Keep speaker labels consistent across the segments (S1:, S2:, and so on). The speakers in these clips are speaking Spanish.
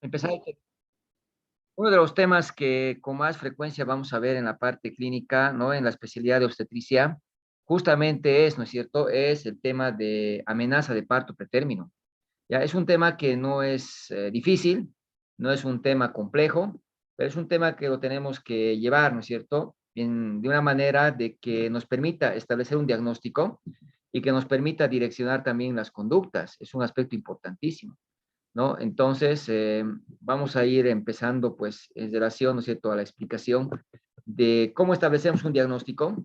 S1: empezar. Uno de los temas que con más frecuencia vamos a ver en la parte clínica, ¿no? En la especialidad de obstetricia, justamente es, ¿no es cierto? Es el tema de amenaza de parto pretérmino. Ya, es un tema que no es difícil, no es un tema complejo, pero es un tema que lo tenemos que llevar, ¿no es cierto? De una manera de que nos permita establecer un diagnóstico y que nos permita direccionar también las conductas. Es un aspecto importantísimo, ¿no? Entonces, vamos a ir empezando, pues, en relación, ¿no es cierto?, a la explicación de cómo establecemos un diagnóstico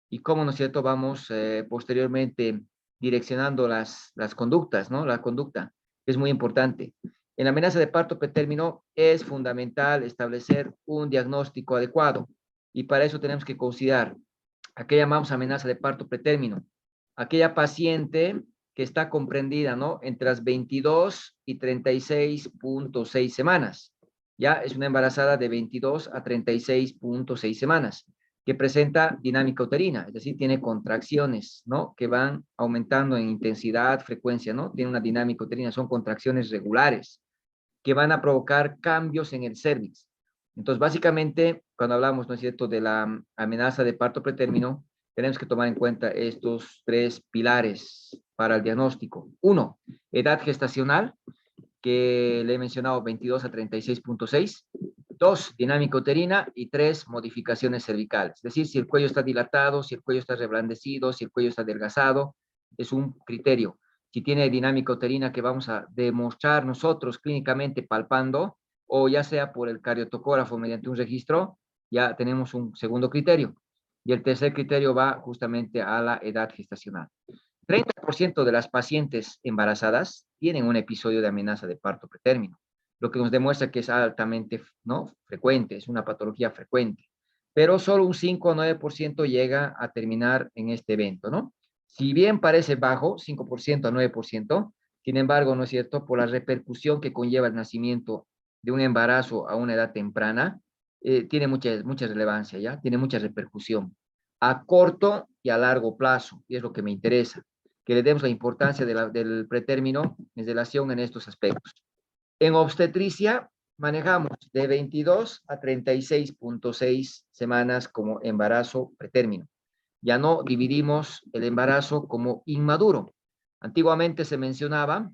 S1: y cómo, ¿no es cierto?, vamos posteriormente direccionando las conductas, ¿no? La conducta es muy importante. En la amenaza de parto pretérmino es fundamental establecer un diagnóstico adecuado y para eso tenemos que considerar a qué llamamos amenaza de parto pretérmino, aquella paciente que está comprendida, ¿no? Entre las 22 y 36.6 semanas. Ya es una embarazada de 22 a 36.6 semanas, que presenta dinámica uterina, es decir, tiene contracciones, ¿no? Que van aumentando en intensidad, frecuencia, ¿no? Tiene una dinámica uterina, son contracciones regulares, que van a provocar cambios en el cervix. Entonces, básicamente, cuando hablamos, ¿no es cierto?, de la amenaza de parto pretérmino, tenemos que tomar en cuenta estos tres pilares para el diagnóstico. Uno, edad gestacional, que le he mencionado 22 a 36.6. Dos, dinámica uterina. Y tres, modificaciones cervicales. Es decir, si el cuello está dilatado, si el cuello está reblandecido, si el cuello está adelgazado, es un criterio. Si tiene dinámica uterina que vamos a demostrar nosotros clínicamente palpando, o ya sea por el cariotocógrafo mediante un registro, ya tenemos un segundo criterio. Y el tercer criterio va justamente a la edad gestacional. 30% de las pacientes embarazadas tienen un episodio de amenaza de parto pretérmino, lo que nos demuestra que es altamente, ¿no?, frecuente, es una patología frecuente, pero solo un 5 o 9% llega a terminar en este evento, ¿no? Si bien parece bajo, 5% a 9%, sin embargo, ¿no es cierto?, por la repercusión que conlleva el nacimiento de un embarazo a una edad temprana, tiene mucha relevancia, ¿ya? Tiene mucha repercusión a corto y a largo plazo, y es lo que me interesa, que le demos la importancia del pretérmino en relación en estos aspectos. En obstetricia manejamos de 22 a 36.6 semanas como embarazo pretérmino. Ya no dividimos el embarazo como inmaduro. Antiguamente se mencionaba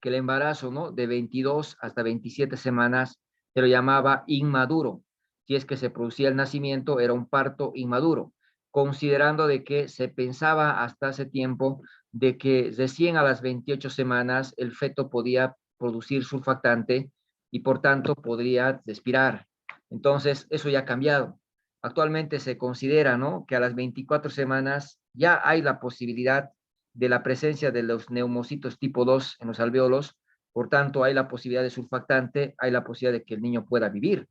S1: que el embarazo, ¿no?, de 22 hasta 27 semanas se lo llamaba inmaduro. Si es que se producía el nacimiento, era un parto inmaduro, considerando de que se pensaba hasta hace tiempo de que recién a las 28 semanas el feto podía producir surfactante y por tanto podría respirar. Entonces, eso ya ha cambiado. Actualmente se considera, ¿no?, que a las 24 semanas ya hay la posibilidad de la presencia de los neumocitos tipo 2 en los alveolos, por tanto hay la posibilidad de surfactante, hay la posibilidad de que el niño pueda vivir,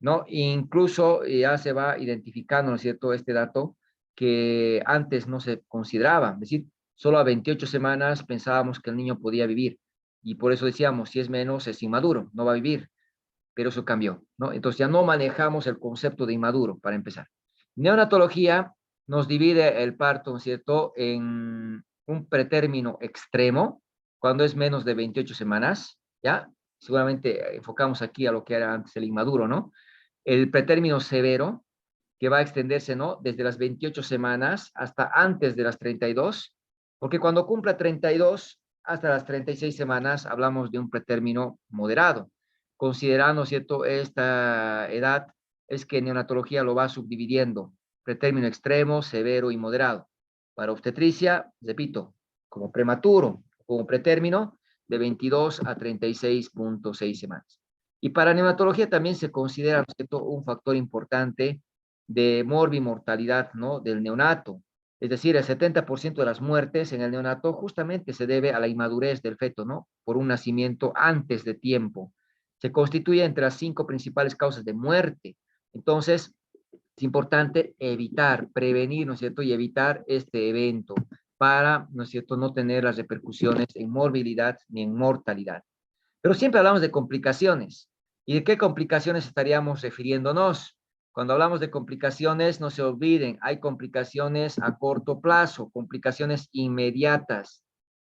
S1: ¿no? Incluso ya se va identificando, ¿no es cierto?, este dato que antes no se consideraba, es decir, solo a 28 semanas pensábamos que el niño podía vivir y por eso decíamos, si es menos es inmaduro, no va a vivir, pero eso cambió, ¿no? Entonces ya no manejamos el concepto de inmaduro, para empezar. Neonatología nos divide el parto, ¿no es cierto?, en un pretérmino extremo, cuando es menos de 28 semanas, ¿ya? Seguramente enfocamos aquí a lo que era antes el inmaduro, ¿no? El pretérmino severo, que va a extenderse, ¿no?, desde las 28 semanas hasta antes de las 32, porque cuando cumpla 32 hasta las 36 semanas hablamos de un pretérmino moderado. Considerando, ¿cierto?, esta edad, es que neonatología lo va subdividiendo, pretérmino extremo, severo y moderado. Para obstetricia, repito, como prematuro, como pretérmino, de 22 a 36.6 semanas. Y para neonatología también se considera, ¿cierto?, un factor importante de morbimortalidad, ¿no?, del neonato. Es decir, el 70% de las muertes en el neonato justamente se debe a la inmadurez del feto, ¿no?, por un nacimiento antes de tiempo. Se constituye entre las 5 principales causas de muerte. Entonces, es importante evitar, prevenir, ¿no es cierto?, y evitar este evento para, ¿no es cierto?, no tener las repercusiones en morbilidad ni en mortalidad. Pero siempre hablamos de complicaciones. ¿Y de qué complicaciones estaríamos refiriéndonos? Cuando hablamos de complicaciones, no se olviden, hay complicaciones a corto plazo, complicaciones inmediatas.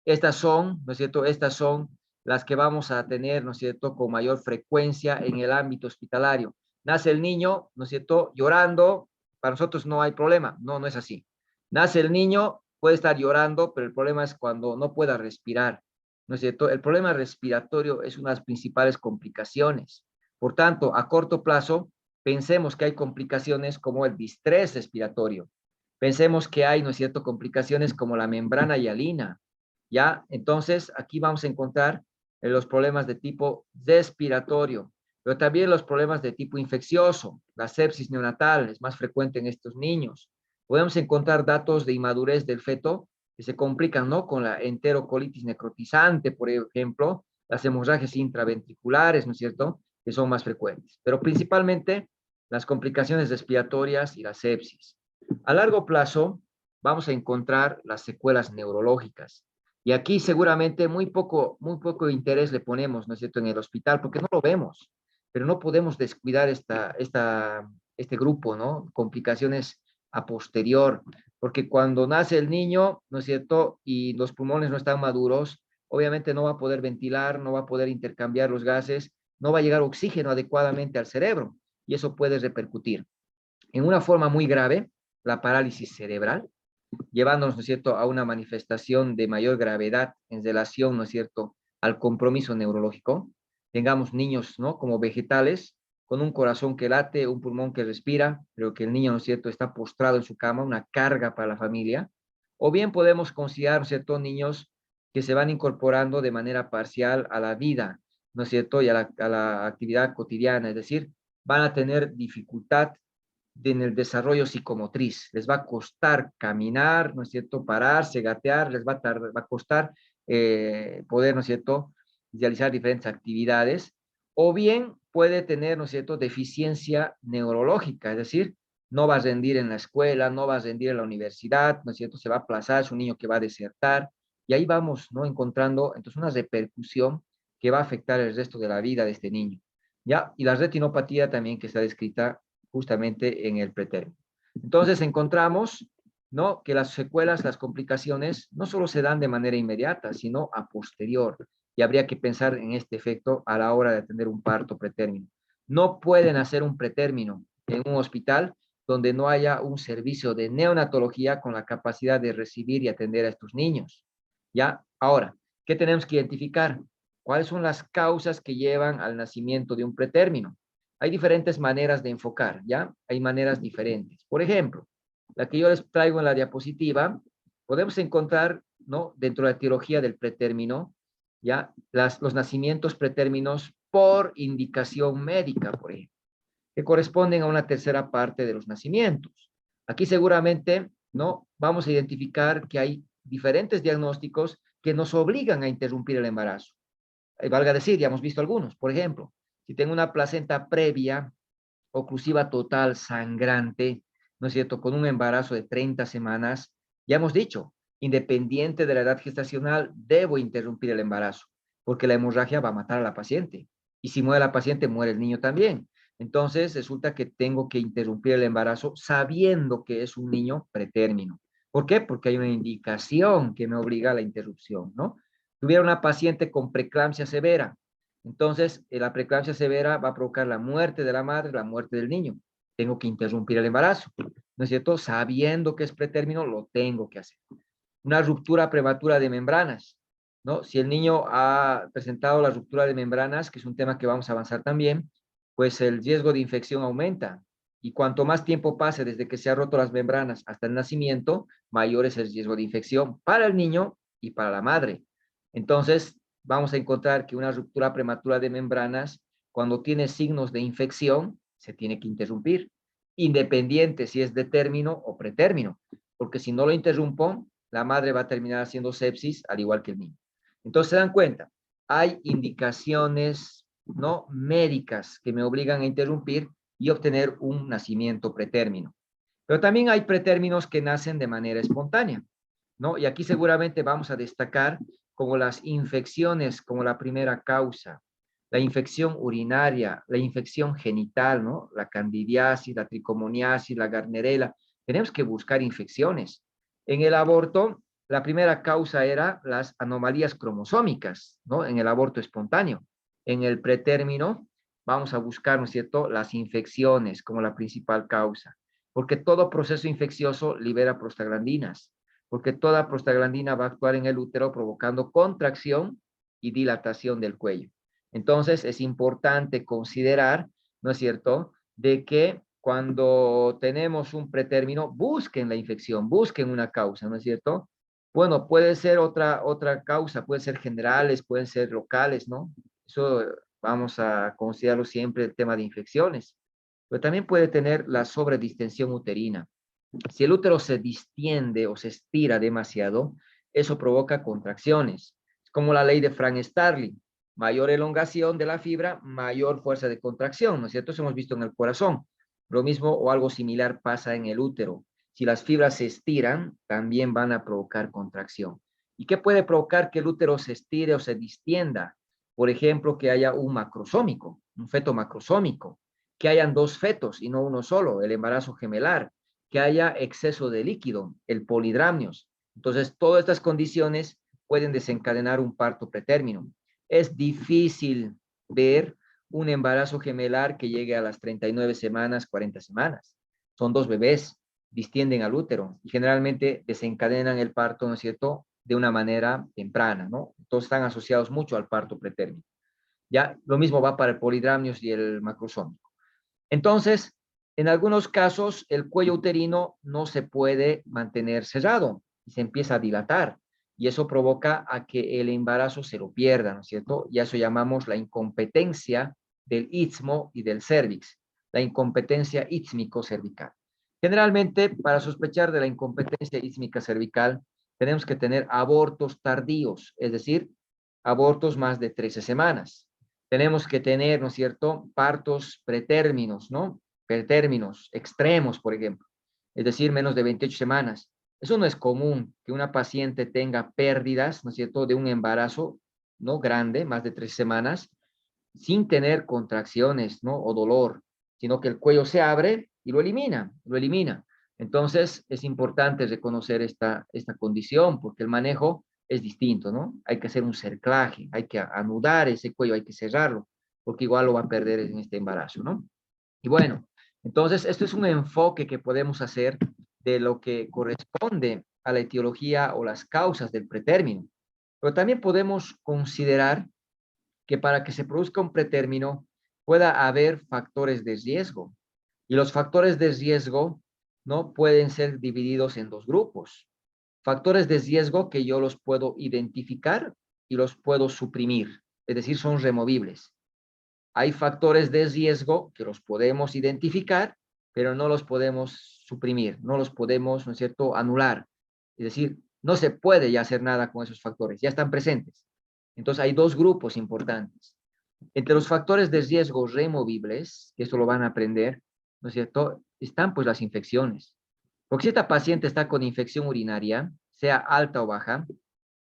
S1: Estas son, ¿no es cierto? Estas son las que vamos a tener, ¿no es cierto?, con mayor frecuencia en el ámbito hospitalario. Nace el niño, ¿no es cierto?, llorando, para nosotros no hay problema. No, no es así. Nace el niño, puede estar llorando, pero el problema es cuando no pueda respirar, ¿no es cierto? El problema respiratorio es una de las principales complicaciones. Por tanto, a corto plazo, pensemos que hay complicaciones como el distrés respiratorio. Pensemos que hay, ¿no es cierto?, complicaciones como la membrana hialina, ¿ya? Entonces, aquí vamos a encontrar los problemas de tipo respiratorio, pero también los problemas de tipo infeccioso. La sepsis neonatal es más frecuente en estos niños. Podemos encontrar datos de inmadurez del feto que se complican, ¿no?, con la enterocolitis necrotizante, por ejemplo, las hemorragias intraventriculares, ¿no es cierto?, que son más frecuentes, pero principalmente las complicaciones respiratorias y la sepsis. A largo plazo, vamos a encontrar las secuelas neurológicas. Y aquí seguramente muy poco interés le ponemos, ¿no es cierto?, en el hospital, porque no lo vemos, pero no podemos descuidar este grupo, ¿no? Complicaciones a posterior, porque cuando nace el niño, ¿no es cierto?, y los pulmones no están maduros, obviamente no va a poder ventilar, no va a poder intercambiar los gases, no va a llegar oxígeno adecuadamente al cerebro, y eso puede repercutir en una forma muy grave, la parálisis cerebral, llevándonos, ¿no es cierto?, a una manifestación de mayor gravedad en relación, ¿no es cierto?, al compromiso neurológico. Tengamos niños, ¿no?, como vegetales, con un corazón que late, un pulmón que respira, pero que el niño, ¿no es cierto?, está postrado en su cama, una carga para la familia. O bien podemos considerar, ¿no es cierto?, niños que se van incorporando de manera parcial a la vida, ¿no es cierto?, y a la actividad cotidiana, es decir, van a tener dificultad en el desarrollo psicomotriz. Les va a costar caminar, ¿no es cierto?, pararse, gatear, va a costar poder, ¿no es cierto?, realizar diferentes actividades, o bien puede tener, ¿no es cierto?, deficiencia neurológica, es decir, no va a rendir en la escuela, no va a rendir en la universidad, ¿no es cierto?, se va a aplazar, es un niño que va a desertar, y ahí vamos, ¿no?, encontrando entonces una repercusión que va a afectar el resto de la vida de este niño. ¿Ya? Y la retinopatía también que está descrita justamente en el pretérmino. Entonces encontramos, ¿no?, que las secuelas, las complicaciones, no solo se dan de manera inmediata, sino a posterior. Y habría que pensar en este efecto a la hora de atender un parto pretérmino. No pueden hacer un pretérmino en un hospital donde no haya un servicio de neonatología con la capacidad de recibir y atender a estos niños. ¿Ya? Ahora, ¿qué tenemos que identificar? ¿Cuáles son las causas que llevan al nacimiento de un pretérmino? Hay diferentes maneras de enfocar, ¿ya? Hay maneras diferentes. Por ejemplo, la que yo les traigo en la diapositiva, podemos encontrar, ¿no?, dentro de la etiología del pretérmino, ¿ya?, los nacimientos pretérminos por indicación médica, por ejemplo, que corresponden a una tercera parte de los nacimientos. Aquí seguramente, ¿no?, vamos a identificar que hay diferentes diagnósticos que nos obligan a interrumpir el embarazo. Valga decir, ya hemos visto algunos. Por ejemplo, si tengo una placenta previa, oclusiva total, sangrante, ¿no es cierto?, con un embarazo de 30 semanas, ya hemos dicho, independiente de la edad gestacional, debo interrumpir el embarazo, porque la hemorragia va a matar a la paciente. Y si muere la paciente, muere el niño también. Entonces, resulta que tengo que interrumpir el embarazo sabiendo que es un niño pretérmino. ¿Por qué? Porque hay una indicación que me obliga a la interrupción, ¿no? Tuviera una paciente con preeclampsia severa, entonces la preeclampsia severa va a provocar la muerte de la madre, la muerte del niño. Tengo que interrumpir el embarazo, ¿no es cierto? Sabiendo que es pretérmino, lo tengo que hacer. Una ruptura prematura de membranas, ¿no? Si el niño ha presentado la ruptura de membranas, que es un tema que vamos a avanzar también, pues el riesgo de infección aumenta. Y cuanto más tiempo pase desde que se han roto las membranas hasta el nacimiento, mayor es el riesgo de infección para el niño y para la madre. Entonces, vamos a encontrar que una ruptura prematura de membranas, cuando tiene signos de infección, se tiene que interrumpir, independiente si es de término o pretérmino, porque si no lo interrumpo, la madre va a terminar haciendo sepsis, al igual que el niño. Entonces, se dan cuenta, hay indicaciones, ¿no?, médicas que me obligan a interrumpir y obtener un nacimiento pretérmino. Pero también hay pretérminos que nacen de manera espontánea, ¿no? Y aquí seguramente vamos a destacar como las infecciones, como la primera causa, la infección urinaria, la infección genital, ¿no?, la candidiasis, la tricomoniasis, la garnerela. Tenemos que buscar infecciones. En el aborto, La primera causa era las anomalías cromosómicas, ¿no? En el aborto espontáneo. En el pretérmino, vamos a buscar, ¿no es cierto?, las infecciones como la principal causa, porque todo proceso infeccioso libera prostaglandinas, porque toda prostaglandina va a actuar en el útero provocando contracción y dilatación del cuello. Entonces, es importante considerar, ¿no es cierto?, de que cuando tenemos un pretérmino, busquen la infección, busquen una causa, ¿no es cierto? Bueno, puede ser otra causa, puede ser generales, pueden ser locales, ¿no? Eso vamos a considerarlo siempre el tema de infecciones. Pero también puede tener la sobredistensión uterina. Si el útero se distiende o se estira demasiado, eso provoca contracciones. Es como la ley de Frank-Starling. Mayor elongación de la fibra, mayor fuerza de contracción, ¿no es cierto? Eso hemos visto en el corazón. Lo mismo o algo similar pasa en el útero. Si las fibras se estiran, también van a provocar contracción. ¿Y qué puede provocar que el útero se estire o se distienda? Por ejemplo, que haya un macrosómico, un feto macrosómico, que hayan dos fetos y no uno solo, el embarazo gemelar, que haya exceso de líquido, el polidramnios. Entonces, todas estas condiciones pueden desencadenar un parto pretérmino. Es difícil ver un embarazo gemelar que llegue a las 39 semanas, 40 semanas. Son dos bebés, distienden al útero y generalmente desencadenan el parto, ¿no es cierto?, de una manera temprana, ¿no? Entonces están asociados mucho al parto pretérmino. Ya, lo mismo va para el polidramnios y el macrosómico. Entonces, en algunos casos, el cuello uterino no se puede mantener cerrado y se empieza a dilatar. Y eso provoca a que el embarazo se lo pierda, ¿no es cierto? Y a eso llamamos la incompetencia del istmo y del cervix, la incompetencia ístmico-cervical. Generalmente, para sospechar de la incompetencia ístmica cervical, tenemos que tener abortos tardíos, es decir, abortos más de 13 semanas. Tenemos que tener, ¿no es cierto?, partos pretérminos, ¿no? Pretérminos extremos, por ejemplo, es decir, menos de 28 semanas. Eso no es común que una paciente tenga pérdidas, ¿no es cierto?, de un embarazo, ¿no?, grande, más de 3 semanas, sin tener contracciones, ¿no?, o dolor, sino que el cuello se abre y lo elimina, lo elimina. Entonces, es importante reconocer esta condición porque el manejo es distinto, ¿no? Hay que hacer un cerclaje, hay que anudar ese cuello, hay que cerrarlo, porque igual lo va a perder en este embarazo, ¿no? Y bueno, entonces, esto es un enfoque que podemos hacer de lo que corresponde a la etiología o las causas del pretérmino. Pero también podemos considerar que para que se produzca un pretérmino pueda haber factores de riesgo. Y los factores de riesgo no pueden ser divididos en dos grupos. Factores de riesgo que yo los puedo identificar y los puedo suprimir, es decir, son removibles. Hay factores de riesgo que los podemos identificar, pero no los podemos suprimir, no los podemos, ¿no es cierto?, anular. Es decir, no se puede ya hacer nada con esos factores, ya están presentes. Entonces, hay dos grupos importantes. Entre los factores de riesgo removibles, que esto lo van a aprender, ¿no es cierto?, están pues las infecciones. Porque si esta paciente está con infección urinaria, sea alta o baja,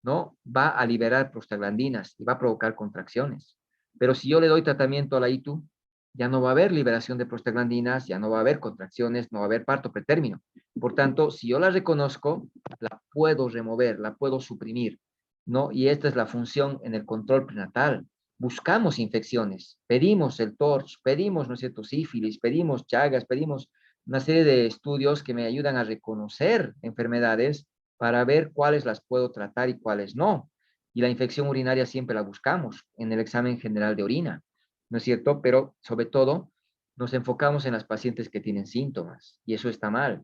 S1: ¿no?, va a liberar prostaglandinas y va a provocar contracciones. Pero si yo le doy tratamiento a la ITU, ya no va a haber liberación de prostaglandinas, ya no va a haber contracciones, no va a haber parto pretérmino. Por tanto, si yo la reconozco, la puedo remover, la puedo suprimir, ¿no? Y esta es la función en el control prenatal. Buscamos infecciones, pedimos el TORCH, pedimos, ¿no es cierto?, sífilis, pedimos Chagas, pedimos una serie de estudios que me ayudan a reconocer enfermedades para ver cuáles las puedo tratar y cuáles no. Y la infección urinaria siempre la buscamos en el examen general de orina, ¿no es cierto? Pero sobre todo nos enfocamos en las pacientes que tienen síntomas y eso está mal.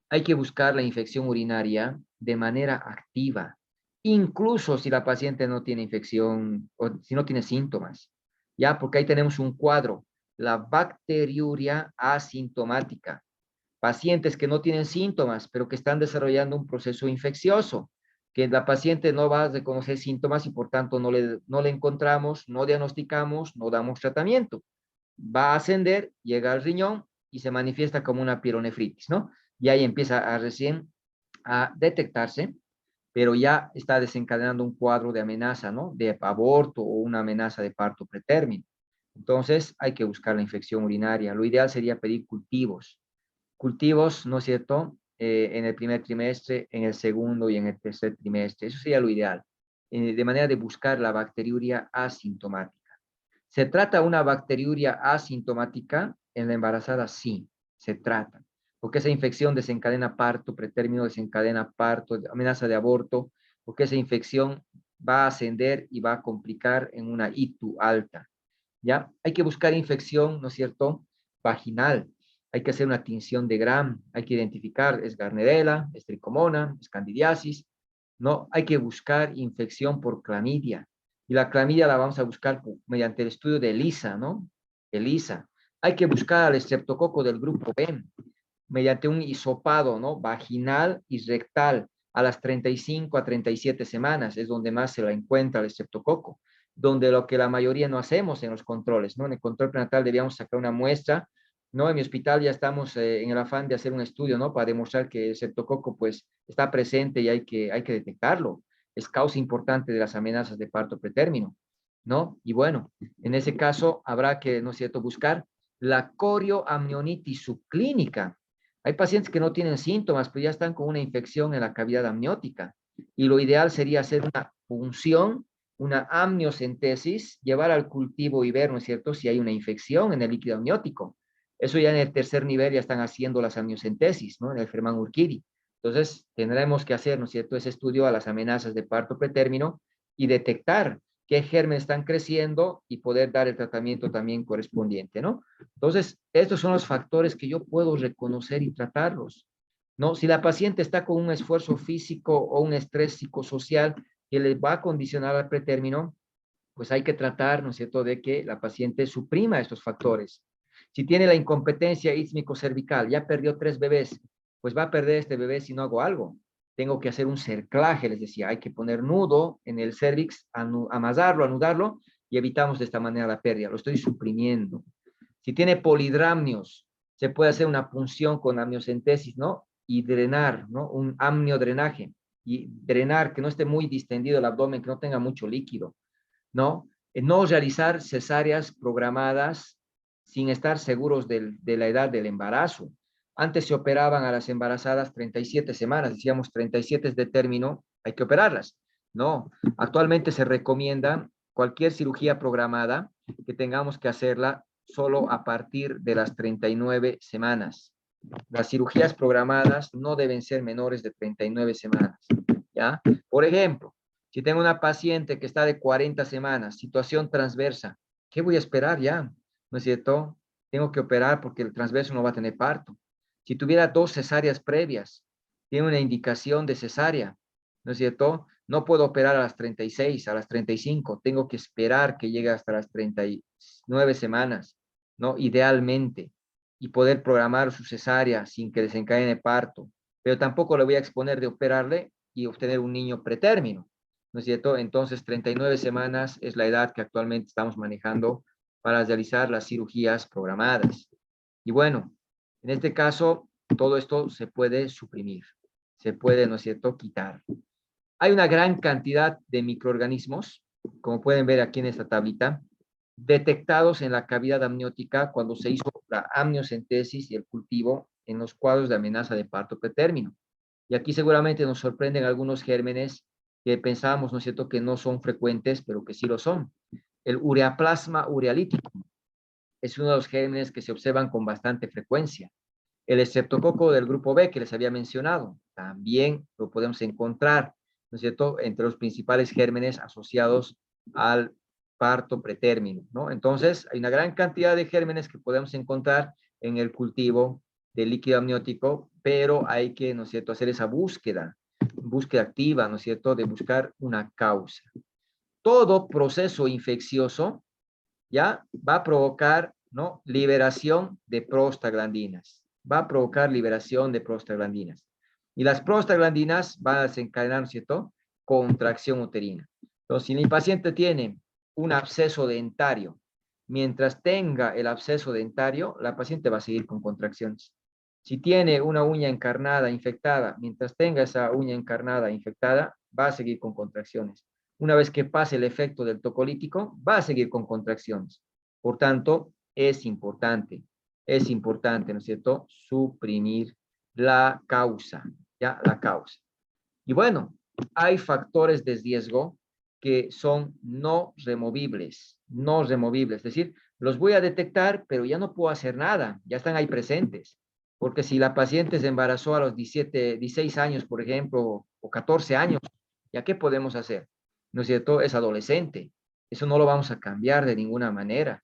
S1: Hay que buscar la infección urinaria de manera activa, incluso si la paciente no tiene infección o si no tiene síntomas, ¿ya? Porque ahí tenemos un cuadro, la bacteriuria asintomática. Pacientes que no tienen síntomas, pero que están desarrollando un proceso infeccioso, que la paciente no va a reconocer síntomas y por tanto no le encontramos, no diagnosticamos, no damos tratamiento. Va a ascender, llega al riñón y se manifiesta como una pielonefritis, ¿no? Y ahí empieza a recién a detectarse, pero ya está desencadenando un cuadro de amenaza, ¿no? De aborto o una amenaza de parto pretérmino. Entonces hay que buscar la infección urinaria. Lo ideal sería pedir cultivos, ¿no es cierto? en el primer trimestre, en el segundo y en el tercer trimestre. Eso sería lo ideal, de manera de buscar la bacteriuria asintomática. ¿Se trata de una bacteriuria asintomática en la embarazada? Sí, se trata, porque esa infección desencadena parto, pretérmino desencadena parto, amenaza de aborto, porque esa infección va a ascender y va a complicar en una ITU alta. ¿Ya? Hay que buscar infección, ¿no es cierto?, vaginal. Hay que hacer una tinción de Gram, hay que identificar, es Gardnerella, es Trichomona, es Candidiasis, ¿no? Hay que buscar infección por clamidia. Y la clamidia la vamos a buscar mediante el estudio de ELISA, ¿no? ELISA. Hay que buscar al estreptococo del grupo B mediante un hisopado, ¿no? Vaginal y rectal a las 35 a 37 semanas, es donde más se la encuentra el estreptococo, donde lo que la mayoría no hacemos en los controles, ¿no? En el control prenatal debíamos sacar una muestra, ¿no? En mi hospital ya estamos en el afán de hacer un estudio, ¿no? Para demostrar que el estreptococo, pues, está presente y hay que detectarlo. Es causa importante de las amenazas de parto pretérmino, ¿no? Y bueno, en ese caso habrá que, ¿no es cierto?, buscar la corioamnionitis subclínica. Hay pacientes que no tienen síntomas, pero ya están con una infección en la cavidad amniótica. Y lo ideal sería hacer una punción, una amniocentesis, llevar al cultivo y ver, ¿no es cierto?, si hay una infección en el líquido amniótico. Eso ya en el tercer nivel ya están haciendo las amniocentesis, ¿no? En el Ferman Urquidi. Entonces, tendremos que hacer, ¿no es cierto?, ese estudio a las amenazas de parto pretérmino y detectar qué gérmenes están creciendo y poder dar el tratamiento también correspondiente, ¿no? Entonces, estos son los factores que yo puedo reconocer y tratarlos, ¿no? Si la paciente está con un esfuerzo físico o un estrés psicosocial que le va a condicionar al pretérmino, pues hay que tratar, ¿no es cierto?, de que la paciente suprima estos factores. Si tiene la incompetencia ísmico-cervical, ya perdió 3 bebés, pues va a perder este bebé si no hago algo. Tengo que hacer un cerclaje, les decía, hay que poner nudo en el cervix, amasarlo, anudarlo, y evitamos de esta manera la pérdida. Lo estoy suprimiendo. Si tiene polidramnios, se puede hacer una punción con amniocentesis, ¿no? Y drenar, ¿no? Un amniodrenaje. Y drenar, que no esté muy distendido el abdomen, que no tenga mucho líquido, ¿no? No realizar cesáreas programadas sin estar seguros de la edad del embarazo. Antes se operaban a las embarazadas 37 semanas, decíamos 37 es de término, hay que operarlas. No, actualmente se recomienda cualquier cirugía programada que tengamos que hacerla solo a partir de las 39 semanas. Las cirugías programadas no deben ser menores de 39 semanas, ¿ya? Por ejemplo, si tengo una paciente que está de 40 semanas, situación transversa, ¿qué voy a esperar ya? ¿No es cierto? Tengo que operar porque el transverso no va a tener parto. Si tuviera 2 cesáreas previas, tiene una indicación de cesárea, ¿no es cierto? No puedo operar a las 36, a las 35, tengo que esperar que llegue hasta las 39 semanas, ¿no? Idealmente, y poder programar su cesárea sin que desencadene parto, pero tampoco le voy a exponer de operarle y obtener un niño pretérmino, ¿no es cierto? Entonces, 39 semanas es la edad que actualmente estamos manejando para realizar las cirugías programadas. Y bueno, en este caso, todo esto se puede suprimir, se puede, ¿no es cierto?, quitar. Hay una gran cantidad de microorganismos, como pueden ver aquí en esta tablita, detectados en la cavidad amniótica cuando se hizo la amniocentesis y el cultivo en los cuadros de amenaza de parto pretérmino. Y aquí seguramente nos sorprenden algunos gérmenes que pensábamos, ¿no es cierto?, que no son frecuentes, pero que sí lo son. El ureaplasma urealítico es uno de los gérmenes que se observan con bastante frecuencia. El estreptococo del grupo B que les había mencionado, también lo podemos encontrar, ¿no es cierto?, entre los principales gérmenes asociados al parto pretérmino, ¿no? Entonces, hay una gran cantidad de gérmenes que podemos encontrar en el cultivo del líquido amniótico, pero hay que, ¿no es cierto?, hacer esa búsqueda activa, ¿no es cierto?, de buscar una causa. Todo proceso infeccioso ya va a provocar, ¿no?, liberación de prostaglandinas. Va a provocar liberación de prostaglandinas. Y las prostaglandinas van a desencadenar, ¿no es cierto?, contracción uterina. Entonces, si mi paciente tiene un absceso dentario, mientras tenga el absceso dentario, la paciente va a seguir con contracciones. Si tiene una uña encarnada infectada, mientras tenga esa uña encarnada infectada, va a seguir con contracciones. Una vez que pase el efecto del tocolítico, va a seguir con contracciones. Por tanto, es importante, ¿no es cierto?, suprimir la causa, ¿ya? La causa. Y bueno, hay factores de riesgo que son no removibles, no removibles. Es decir, los voy a detectar, pero ya no puedo hacer nada, ya están ahí presentes. Porque si la paciente se embarazó a los 17, 16 años, por ejemplo, o 14 años, ¿ya qué podemos hacer? ¿No es cierto? Es adolescente. Eso no lo vamos a cambiar de ninguna manera.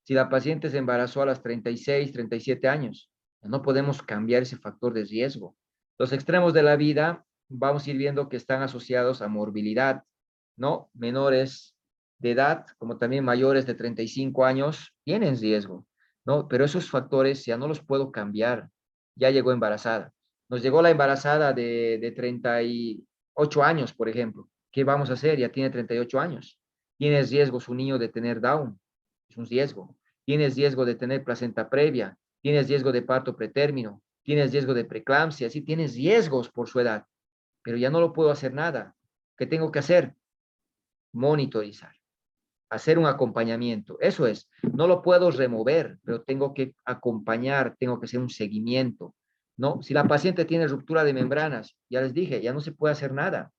S1: Si la paciente se embarazó a los 36, 37 años, no podemos cambiar ese factor de riesgo. Los extremos de la vida vamos a ir viendo que están asociados a morbilidad, ¿no? Menores de edad, como también mayores de 35 años, tienen riesgo, ¿no? Pero esos factores ya no los puedo cambiar. Ya llegó embarazada. Nos llegó la embarazada de 38 años, por ejemplo. ¿Qué vamos a hacer? Ya tiene 38 años. Tiene riesgo su niño de tener Down. Es un riesgo. Tienes riesgo de tener placenta previa. Tienes riesgo de parto pretérmino. Tienes riesgo de preeclampsia. Sí, tienes riesgos por su edad, pero ya no lo puedo hacer nada. ¿Qué tengo que hacer? Monitorizar, hacer un acompañamiento. Eso es, no lo puedo remover, pero tengo que acompañar, tengo que hacer un seguimiento, ¿no? Si la paciente tiene ruptura de membranas, ya les dije, ya no se puede hacer nada.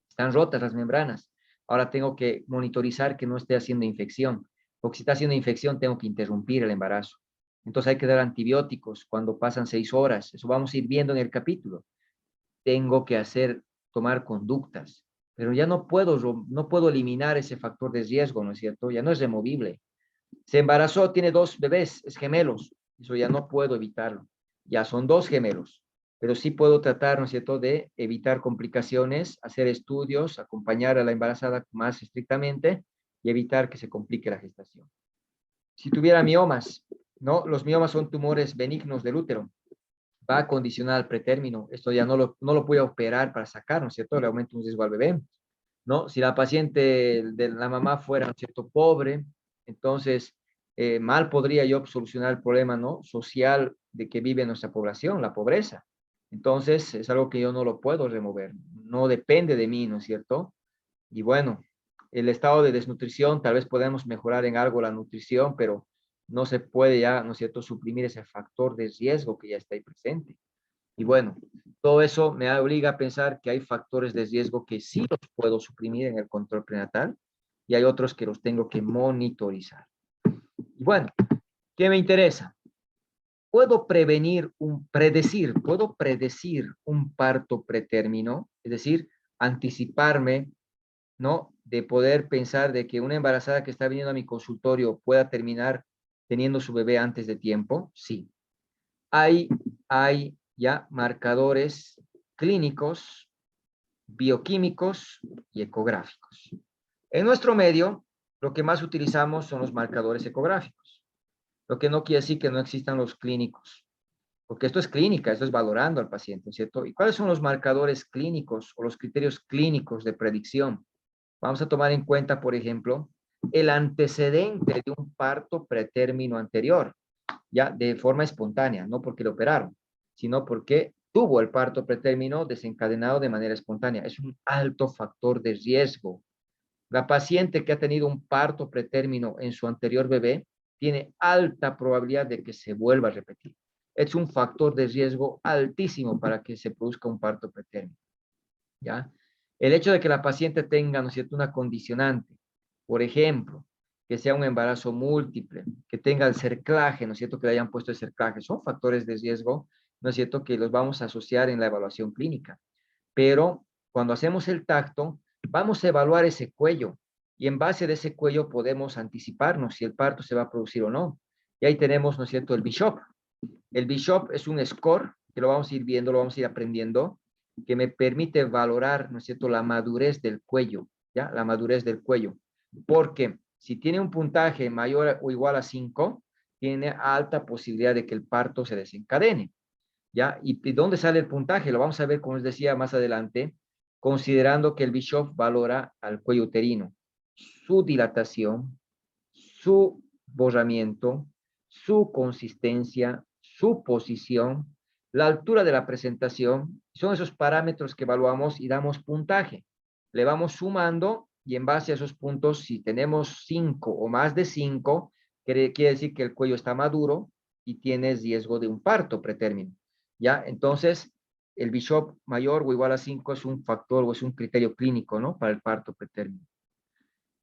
S1: Están rotas las membranas. Ahora tengo que monitorizar que no esté haciendo infección, porque si está haciendo infección, tengo que interrumpir el embarazo. Entonces hay que dar antibióticos cuando pasan 6 horas. Eso vamos a ir viendo en el capítulo. Tengo que hacer, tomar conductas, pero ya no puedo eliminar ese factor de riesgo, ¿no es cierto? Ya no es removible. Se embarazó, tiene 2 bebés, es gemelos, eso ya no puedo evitarlo. Ya son 2 gemelos, pero sí puedo tratar, ¿no es cierto?, de evitar complicaciones, hacer estudios, acompañar a la embarazada más estrictamente y evitar que se complique la gestación. Si tuviera miomas, ¿no? Los miomas son tumores benignos del útero, va a condicionar al pretérmino. Esto ya no lo voy a operar para sacar, ¿no es cierto? Le aumenta un riesgo al bebé, ¿no? Si la paciente de la mamá fuera, ¿no es cierto?, pobre, entonces mal podría yo solucionar el problema, ¿no?, social de que vive nuestra población, la pobreza. Entonces es algo que yo no lo puedo remover, no depende de mí, ¿no es cierto? Y bueno, el estado de desnutrición, tal vez podemos mejorar en algo la nutrición, pero no se puede ya, ¿no es cierto?, suprimir ese factor de riesgo que ya está ahí presente. Y bueno, todo eso me obliga a pensar que hay factores de riesgo que sí los puedo suprimir en el control prenatal y hay otros que los tengo que monitorizar. Y bueno, ¿qué me interesa? Puedo predecir un parto pretérmino, es decir, anticiparme, ¿no? De poder pensar de que una embarazada que está viniendo a mi consultorio pueda terminar teniendo su bebé antes de tiempo, sí. Hay ya marcadores clínicos, bioquímicos y ecográficos. En nuestro medio, lo que más utilizamos son los marcadores ecográficos, lo que no quiere decir que no existan los clínicos, porque esto es clínica, esto es valorando al paciente, ¿cierto? ¿Y cuáles son los marcadores clínicos o los criterios clínicos de predicción? Vamos a tomar en cuenta, por ejemplo, el antecedente de un parto pretérmino anterior, ya de forma espontánea, no porque lo operaron, sino porque tuvo el parto pretérmino desencadenado de manera espontánea. Es un alto factor de riesgo. La paciente que ha tenido un parto pretérmino en su anterior bebé tiene alta probabilidad de que se vuelva a repetir. Es un factor de riesgo altísimo para que se produzca un parto pretérmino, ¿ya? El hecho de que la paciente tenga, ¿no es cierto?, una condicionante, por ejemplo, que sea un embarazo múltiple, que tenga el cerclaje, ¿no es cierto?, que le hayan puesto el cerclaje, son factores de riesgo, ¿no es cierto?, que los vamos a asociar en la evaluación clínica. Pero cuando hacemos el tacto, vamos a evaluar ese cuello y en base de ese cuello podemos anticiparnos si el parto se va a producir o no. Y ahí tenemos, ¿no es cierto?, el Bishop. El Bishop es un score que lo vamos a ir viendo, lo vamos a ir aprendiendo, que me permite valorar, ¿no es cierto?, la madurez del cuello, ¿ya? La madurez del cuello. Porque si tiene un puntaje mayor o igual a 5, tiene alta posibilidad de que el parto se desencadene, ¿ya? ¿Y dónde sale el puntaje? Lo vamos a ver, como les decía más adelante, considerando que el Bishop valora al cuello uterino, su dilatación, su borramiento, su consistencia, su posición, la altura de la presentación, son esos parámetros que evaluamos y damos puntaje. Le vamos sumando y en base a esos puntos, si tenemos 5 o más de 5, quiere decir que el cuello está maduro y tiene riesgo de un parto pretérmino. ¿ya? Entonces, el Bishop mayor o igual a 5 es un factor o es un criterio clínico, ¿no? Para el parto pretérmino.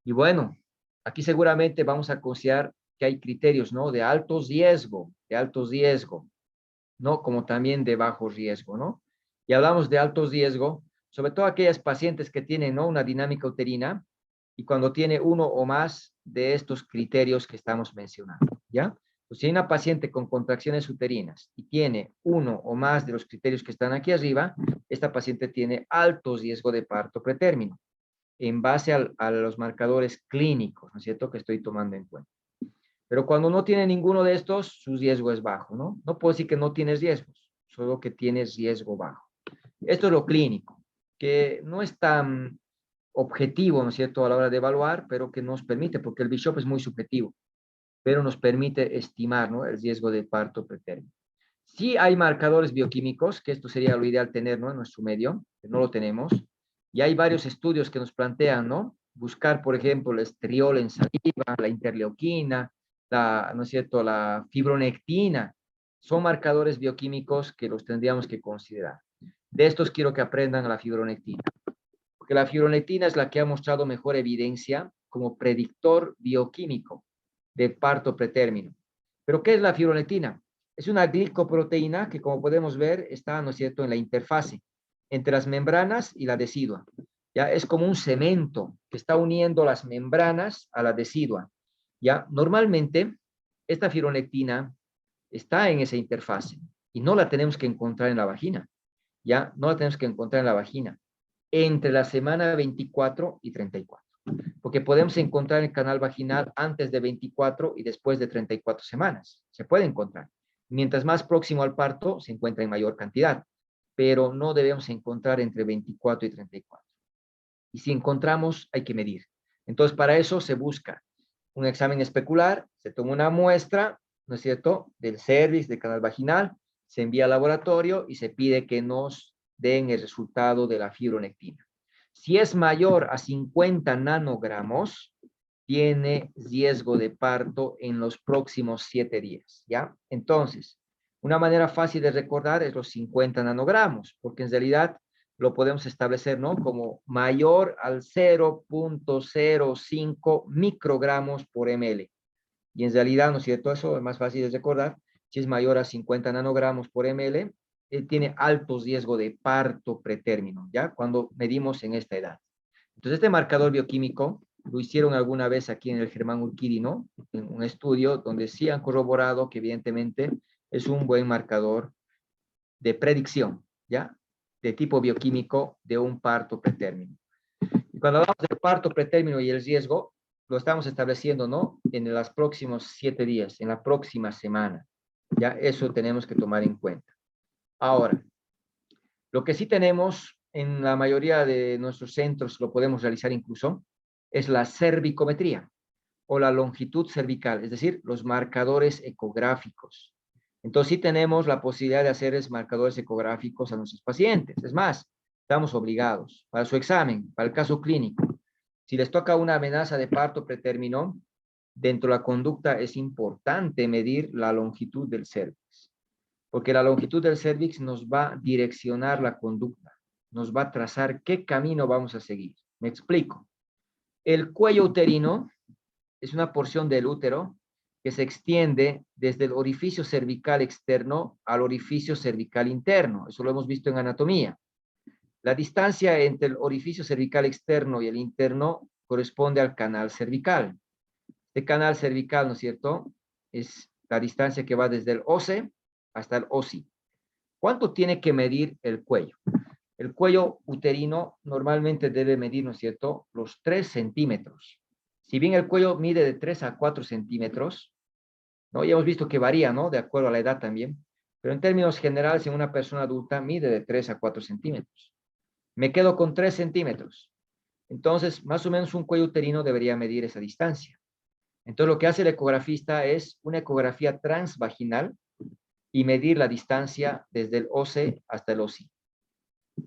S1: Y bueno, aquí seguramente vamos a considerar que hay criterios, ¿no? De alto riesgo, ¿no? Como también de bajo riesgo, ¿no? Y hablamos de alto riesgo, sobre todo aquellas pacientes que tienen, ¿no? Una dinámica uterina y cuando tiene uno o más de estos criterios que estamos mencionando, ¿ya? Pues si hay una paciente con contracciones uterinas y tiene uno o más de los criterios que están aquí arriba, esta paciente tiene alto riesgo de parto pretérmino en base a los marcadores clínicos, ¿no es cierto?, que estoy tomando en cuenta. Pero cuando no tiene ninguno de estos, su riesgo es bajo, ¿no? No puedo decir que no tienes riesgos, solo que tienes riesgo bajo. Esto es lo clínico, que no es tan objetivo, ¿no es cierto?, a la hora de evaluar, pero que nos permite, porque el Bishop es muy subjetivo, pero nos permite estimar, ¿no?, el riesgo de parto pretérmino. Sí hay marcadores bioquímicos, que esto sería lo ideal tener, ¿no?, en nuestro medio, que no lo tenemos, y hay varios estudios que nos plantean, ¿no?, buscar, por ejemplo, el estriol en saliva, la interleuquina, ¿no es cierto?, la fibronectina, son marcadores bioquímicos que los tendríamos que considerar. De estos quiero que aprendan a la fibronectina, porque la fibronectina es la que ha mostrado mejor evidencia como predictor bioquímico de parto pretérmino. ¿Pero qué es la fibronectina? Es una glicoproteína que, como podemos ver, está, ¿no es cierto?, en la interfase entre las membranas y la decidua. Ya es como un cemento que está uniendo las membranas a la decidua. Ya normalmente esta fibronectina está en esa interfase y no la tenemos que encontrar en la vagina. Ya no la tenemos que encontrar en la vagina entre la semana 24 y 34, porque podemos encontrar el canal vaginal antes de 24 y después de 34 semanas. Se puede encontrar. Mientras más próximo al parto, se encuentra en mayor cantidad, pero no debemos encontrar entre 24 y 34. Y si encontramos, hay que medir. Entonces, para eso se busca un examen especular, se toma una muestra, ¿no es cierto?, del cervix, del canal vaginal, se envía al laboratorio y se pide que nos den el resultado de la fibronectina. Si es mayor a 50 nanogramos, tiene riesgo de parto en los próximos 7 días, ¿ya? Entonces, una manera fácil de recordar es los 50 nanogramos, porque en realidad lo podemos establecer, ¿no?, como mayor al 0.05 microgramos por ml. Y en realidad, ¿no es cierto?, eso es más fácil de recordar. Si es mayor a 50 nanogramos por ml, tiene alto riesgo de parto pretérmino, ¿ya? Cuando medimos en esta edad. Entonces, este marcador bioquímico lo hicieron alguna vez aquí en el Germán Urquidi, ¿no?, en un estudio donde sí han corroborado que evidentemente es un buen marcador de predicción, ¿ya?, de tipo bioquímico de un parto pretérmino. Y cuando hablamos del parto pretérmino y el riesgo, lo estamos estableciendo, ¿no?, en los próximos 7 días, en la próxima semana. Ya eso tenemos que tomar en cuenta. Ahora, lo que sí tenemos en la mayoría de nuestros centros, lo podemos realizar incluso, es la cervicometría o la longitud cervical, es decir, los marcadores ecográficos. Entonces sí tenemos la posibilidad de hacer marcadores ecográficos a nuestros pacientes. Es más, estamos obligados para su examen, para el caso clínico. Si les toca una amenaza de parto pretérmino, dentro de la conducta es importante medir la longitud del cervix, porque la longitud del cervix nos va a direccionar la conducta, nos va a trazar qué camino vamos a seguir. Me explico. El cuello uterino es una porción del útero que se extiende desde el orificio cervical externo al orificio cervical interno. Eso lo hemos visto en anatomía. La distancia entre el orificio cervical externo y el interno corresponde al canal cervical. Este canal cervical, ¿no es cierto?, es la distancia que va desde el OC hasta el OSI. ¿Cuánto tiene que medir el cuello? El cuello uterino normalmente debe medir, ¿no es cierto?, los 3 centímetros. Si bien el cuello mide de 3 a 4 centímetros, ¿no?, ya hemos visto que varía, ¿no?, de acuerdo a la edad también, pero en términos generales, en una persona adulta mide de 3 a 4 centímetros. Me quedo con 3 centímetros. Entonces, más o menos un cuello uterino debería medir esa distancia. Entonces, lo que hace el ecografista es una ecografía transvaginal y medir la distancia desde el OC hasta el OSI.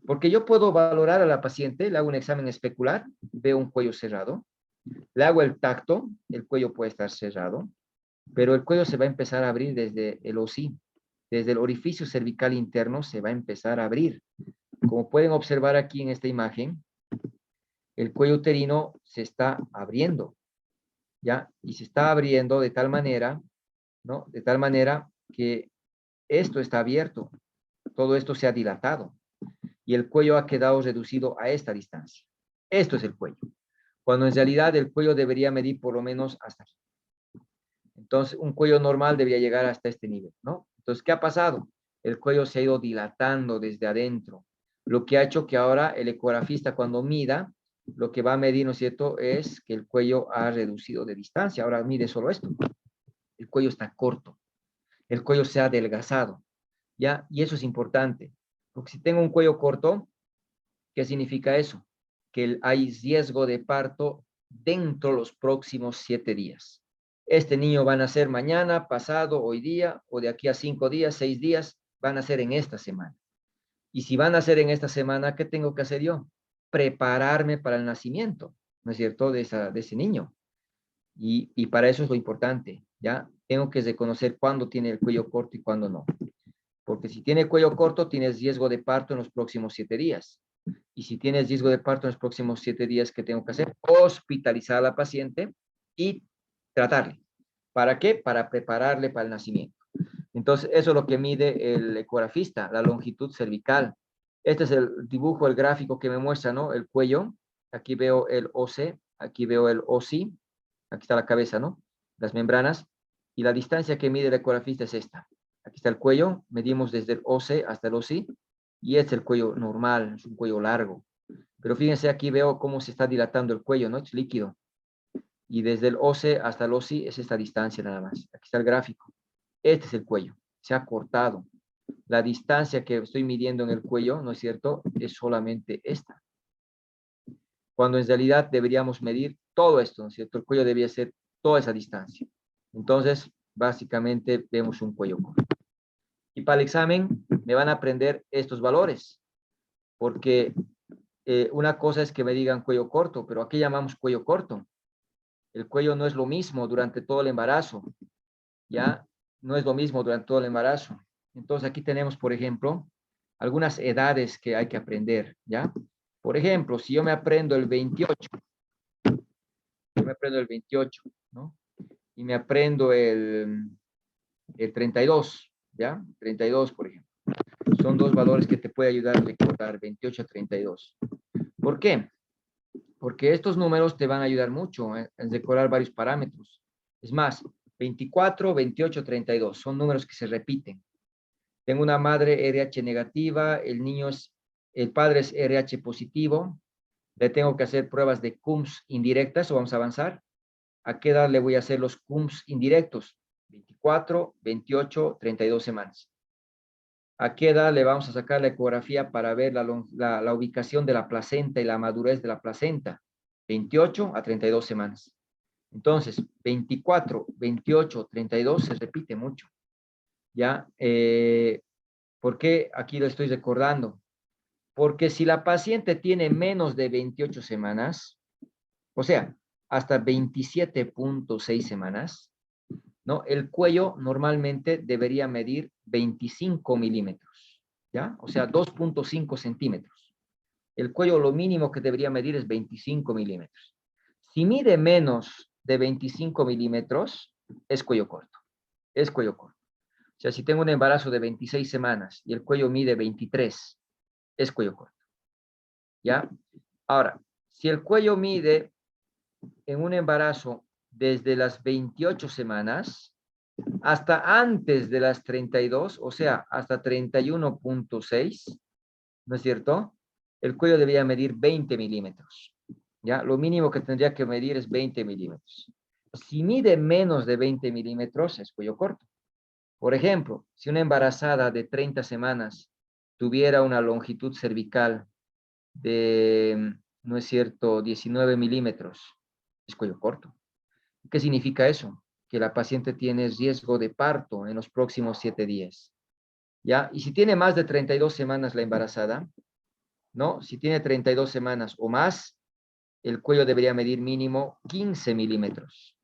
S1: Porque yo puedo valorar a la paciente, le hago un examen especular, veo un cuello cerrado, le hago el tacto, el cuello puede estar cerrado, pero el cuello se va a empezar a abrir desde el OSI, desde el orificio cervical interno se va a empezar a abrir. Como pueden observar aquí en esta imagen, el cuello uterino se está abriendo, ¿ya? Y se está abriendo de tal manera, ¿no? De tal manera que esto está abierto, todo esto se ha dilatado y el cuello ha quedado reducido a esta distancia. Esto es el cuello, cuando en realidad el cuello debería medir por lo menos hasta aquí. Entonces, un cuello normal debería llegar hasta este nivel, ¿no? Entonces, ¿qué ha pasado? El cuello se ha ido dilatando desde adentro, lo que ha hecho que ahora el ecografista cuando mida, lo que va a medir, ¿no es cierto?, es que el cuello ha reducido de distancia. Ahora mide solo esto. El cuello está corto, el cuello se ha adelgazado, ¿ya? Y eso es importante, porque si tengo un cuello corto, ¿qué significa eso? Que hay riesgo de parto dentro de los próximos 7 días. Este niño va a nacer mañana, pasado, hoy día, o de aquí a 5 días, 6 días, van a nacer en esta semana. Y si van a nacer en esta semana, ¿qué tengo que hacer yo? Prepararme para el nacimiento, ¿no es cierto?, de ese niño. Y para eso es lo importante, ¿ya? Tengo que reconocer cuándo tiene el cuello corto y cuándo no. Porque si tiene cuello corto, tienes riesgo de parto en los próximos 7 días. Y si tienes riesgo de parto en los próximos 7 días, ¿qué tengo que hacer? Hospitalizar a la paciente y tratarle. ¿Para qué? Para prepararle para el nacimiento. Entonces, eso es lo que mide el ecografista, la longitud cervical. Este es el dibujo, el gráfico que me muestra, ¿no? El cuello. Aquí veo el OC, aquí veo el OSI, aquí está la cabeza, ¿no? Las membranas. Y la distancia que mide el ecografista es esta. Aquí está el cuello, medimos desde el OC hasta el OSI, y este es el cuello normal, es un cuello largo. Pero fíjense, aquí veo cómo se está dilatando el cuello, ¿no? Es líquido. Y desde el OC hasta el OSI es esta distancia nada más. Aquí está el gráfico. Este es el cuello, se ha cortado. La distancia que estoy midiendo en el cuello, ¿no es cierto?, es solamente esta. Cuando en realidad deberíamos medir todo esto, ¿no es cierto? El cuello debía ser toda esa distancia. Entonces, básicamente vemos un cuello corto. Y para el examen me van a aprender estos valores, porque una cosa es que me digan cuello corto, pero aquí llamamos cuello corto. El cuello no es lo mismo durante todo el embarazo, ¿ya? No es lo mismo durante todo el embarazo. Entonces aquí tenemos, por ejemplo, algunas edades que hay que aprender, ¿ya? Por ejemplo, si yo me aprendo el 28, ¿no? Y me aprendo el 32, ¿ya? 32, por ejemplo. Son dos valores que te puede ayudar a recordar, 28 a 32. ¿Por qué? Porque estos números te van a ayudar mucho en recordar varios parámetros. Es más, 24, 28, 32 son números que se repiten. Tengo una madre RH negativa, el padre es RH positivo, le tengo que hacer pruebas de CUMS indirectas, o vamos a avanzar. ¿A qué edad le voy a hacer los CUMS indirectos? 24, 28, 32 semanas. ¿A qué edad le vamos a sacar la ecografía para ver la ubicación de la placenta y la madurez de la placenta? 28 a 32 semanas. Entonces, 24, 28, 32 se repite mucho. ¿Ya? ¿Por qué aquí lo estoy recordando? Porque si la paciente tiene menos de 28 semanas, o sea, hasta 27.6 semanas, ¿no? El cuello normalmente debería medir 25 milímetros, ¿ya? O sea, 2.5 centímetros. El cuello lo mínimo que debería medir es 25 milímetros. Si mide menos de 25 milímetros, es cuello corto. Es cuello corto. O sea, si tengo un embarazo de 26 semanas y el cuello mide 23, es cuello corto. ¿Ya? Ahora, si el cuello mide en un embarazo desde las 28 semanas hasta antes de las 32, o sea, hasta 31.6, ¿no es cierto? El cuello debería medir 20 milímetros. ¿Ya? Lo mínimo que tendría que medir es 20 milímetros. Si mide menos de 20 milímetros, es cuello corto. Por ejemplo, si una embarazada de 30 semanas tuviera una longitud cervical de, no es cierto, 19 milímetros, es cuello corto. ¿Qué significa eso? Que la paciente tiene riesgo de parto en los próximos 7 días. ¿Ya? Y si tiene más de 32 semanas la embarazada, ¿no? Si tiene 32 semanas o más, el cuello debería medir mínimo 15 milímetros.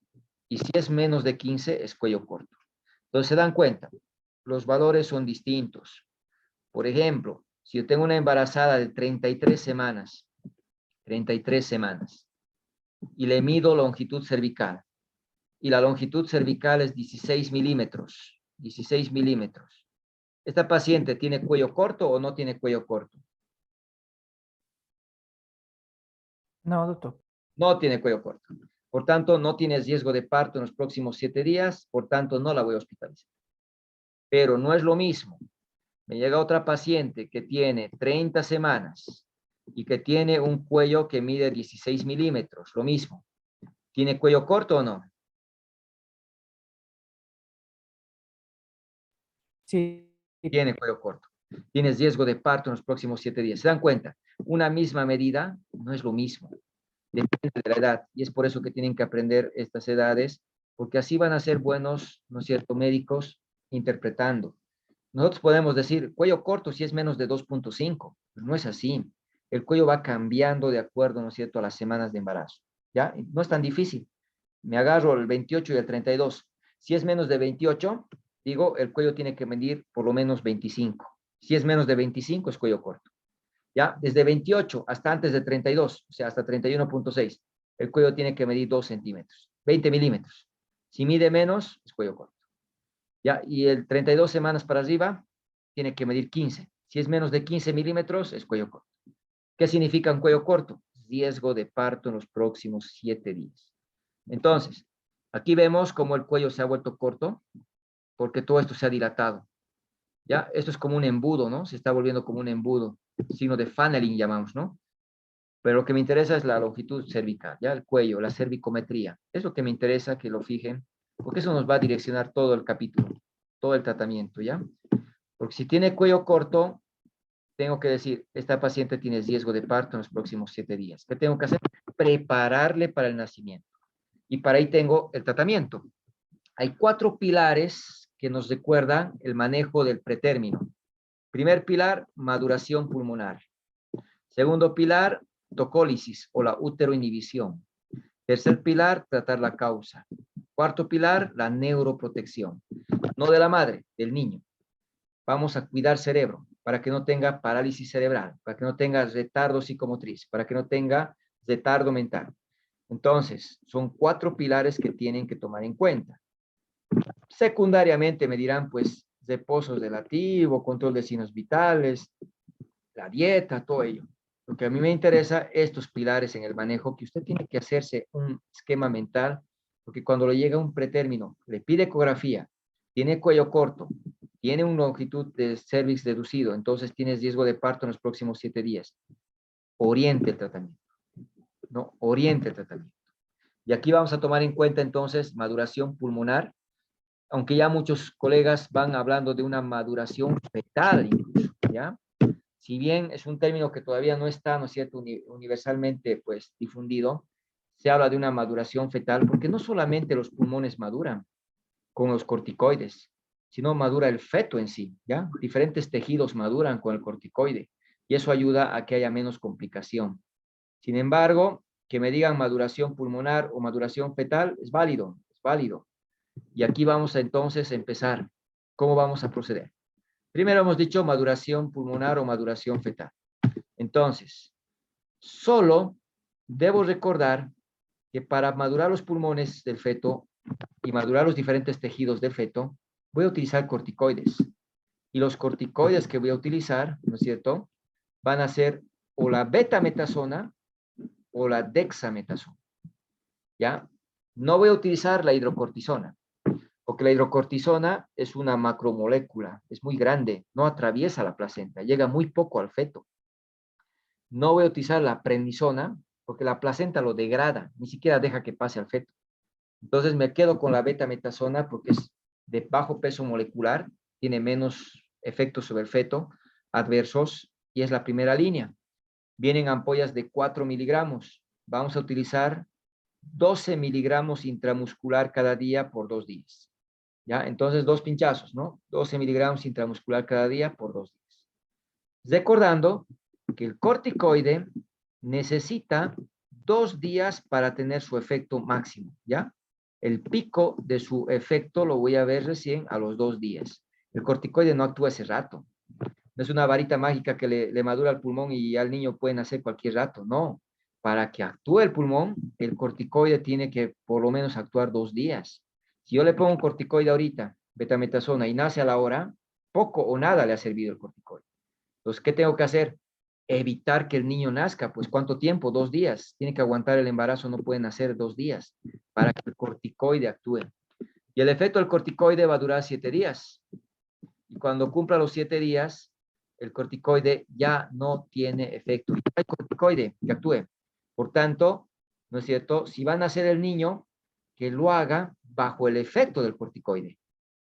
S1: Y si es menos de 15, es cuello corto. Entonces, se dan cuenta, los valores son distintos. Por ejemplo, si yo tengo una embarazada de 33 semanas, y le mido longitud cervical, y la longitud cervical es 16 milímetros, 16 milímetros. ¿Esta paciente tiene cuello corto o no tiene cuello corto?
S2: No, doctor.
S1: No tiene cuello corto. Por tanto, no tiene riesgo de parto en los próximos 7 días, por tanto, no la voy a hospitalizar. Pero no es lo mismo. Me llega otra paciente que tiene 30 semanas y que tiene un cuello que mide 16 milímetros, lo mismo. ¿Tiene cuello corto o no?
S2: Sí.
S1: Tiene cuello corto. Tienes riesgo de parto en los próximos 7 días. ¿Se dan cuenta? Una misma medida no es lo mismo. Depende de la edad. Y es por eso que tienen que aprender estas edades, porque así van a ser buenos, ¿no es cierto?, médicos interpretando. Nosotros podemos decir cuello corto si es menos de 2.5, pero no es así. El cuello va cambiando de acuerdo, ¿no es cierto?, a las semanas de embarazo. ¿Ya? No es tan difícil. Me agarro el 28 y el 32. Si es menos de 28, digo, el cuello tiene que medir por lo menos 25. Si es menos de 25, es cuello corto. ¿Ya? Desde 28 hasta antes de 32, o sea, hasta 31.6, el cuello tiene que medir 2 centímetros, 20 milímetros. Si mide menos, es cuello corto. ¿Ya? Y el 32 semanas para arriba, tiene que medir 15. Si es menos de 15 milímetros, es cuello corto. ¿Qué significa un cuello corto? Riesgo de parto en los próximos 7 días. Entonces, aquí vemos cómo el cuello se ha vuelto corto, porque todo esto se ha dilatado. ¿Ya? Esto es como un embudo, ¿no? Se está volviendo como un embudo, signo de funneling llamamos, ¿no? Pero lo que me interesa es la longitud cervical, ¿ya? El cuello, la cervicometría. Es lo que me interesa que lo fijen, porque eso nos va a direccionar todo el capítulo, todo el tratamiento, ¿ya? Porque si tiene cuello corto, tengo que decir, esta paciente tiene riesgo de parto en los próximos 7 días. ¿Qué tengo que hacer? Prepararle para el nacimiento. Y para ahí tengo el tratamiento. Hay 4 pilares que nos recuerdan el manejo del pretérmino. Primer pilar, maduración pulmonar. Segundo pilar, tocólisis o la uteroinhibición. Tercer pilar, tratar la causa. Cuarto pilar, la neuroprotección. No de la madre, del niño. Vamos a cuidar cerebro para que no tenga parálisis cerebral, para que no tenga retardo psicomotriz, para que no tenga retardo mental. Entonces, son 4 pilares que tienen que tomar en cuenta. Secundariamente me dirán, pues, reposo relativo, control de signos vitales, la dieta, todo ello. Lo que a mí me interesa, estos pilares en el manejo, que usted tiene que hacerse un esquema mental, porque cuando le llega un pretérmino, le pide ecografía, tiene cuello corto, tiene una longitud de cervix reducido, entonces tienes riesgo de parto en los próximos 7 días. Oriente el tratamiento, ¿no? Oriente el tratamiento. Y aquí vamos a tomar en cuenta entonces maduración pulmonar, aunque ya muchos colegas van hablando de una maduración fetal incluso, ¿ya? Si bien es un término que todavía no está, ¿no es cierto?, universalmente pues difundido, se habla de una maduración fetal, porque no solamente los pulmones maduran con los corticoides, sino madura el feto en sí, ¿ya? Diferentes tejidos maduran con el corticoide y eso ayuda a que haya menos complicación. Sin embargo, que me digan maduración pulmonar o maduración fetal es válido, es válido. Y aquí vamos a entonces empezar. ¿Cómo vamos a proceder? Primero hemos dicho maduración pulmonar o maduración fetal. Entonces, solo debo recordar que para madurar los pulmones del feto y madurar los diferentes tejidos del feto, voy a utilizar corticoides. Y los corticoides que voy a utilizar, ¿no es cierto?, van a ser o la betametasona o la dexametasona. ¿Ya? No voy a utilizar la hidrocortisona, porque la hidrocortisona es una macromolécula, es muy grande, no atraviesa la placenta, llega muy poco al feto. No voy a utilizar la prednisona, porque la placenta lo degrada, ni siquiera deja que pase al feto. Entonces me quedo con la betametasona porque es de bajo peso molecular, tiene menos efectos sobre el feto adversos y es la primera línea. Vienen ampollas de 4 miligramos. Vamos a utilizar 12 miligramos intramuscular cada día por 2 días. ¿Ya? Entonces, 2 pinchazos, ¿no? 12 miligramos intramuscular cada día por 2 días. Recordando que el corticoide necesita 2 días para tener su efecto máximo, ¿ya? El pico de su efecto lo voy a ver recién a los 2 días. El corticoide no actúa ese rato. No es una varita mágica que le madura el pulmón y al niño puede nacer cualquier rato. No. Para que actúe el pulmón, el corticoide tiene que por lo menos actuar 2 días. Si yo le pongo un corticoide ahorita, betametasona, y nace a la hora, poco o nada le ha servido el corticoide. Entonces, ¿qué tengo que hacer? Evitar que el niño nazca. Pues, ¿cuánto tiempo? 2 días. Tiene que aguantar el embarazo, no puede nacer 2 días para que el corticoide actúe. Y el efecto del corticoide va a durar 7 días. Y cuando cumpla los 7 días, el corticoide ya no tiene efecto. Y hay corticoide que actúe. Por tanto, ¿no es cierto? Si va a nacer el niño, que lo haga bajo el efecto del corticoide.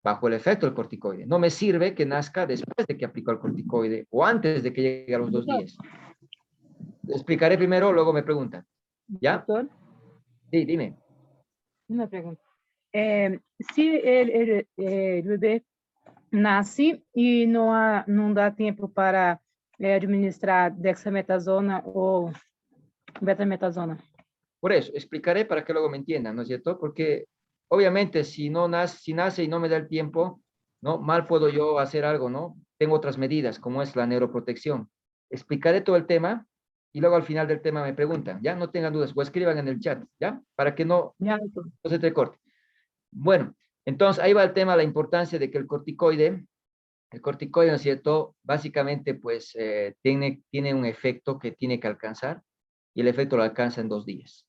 S1: Bajo el efecto del corticoide. No me sirve que nazca después de que aplicó el corticoide o antes de que llegue a los 2 días. Explicaré primero, luego me preguntan. ¿Ya?
S3: Doctor,
S1: Sí, dime.
S3: una pregunta. Se el bebê nasce e não dá tempo para administrar dexametasona ou betametasona.
S1: Por eso, explicaré para que luego me entiendan, ¿no es cierto? Porque obviamente si nace y no me da el tiempo, ¿no? Mal puedo yo hacer algo, ¿no? Tengo otras medidas, como es la neuroprotección. Explicaré todo el tema y luego al final del tema me preguntan, ¿ya? No tengan dudas o escriban en el chat, ¿ya? Para que no,
S3: Já, doutor.
S1: no se entrecorte. Bueno, entonces ahí va el tema, la importancia de que el corticoide, ¿no es cierto? Básicamente, pues, tiene un efecto que tiene que alcanzar y el efecto lo alcanza en 2 días.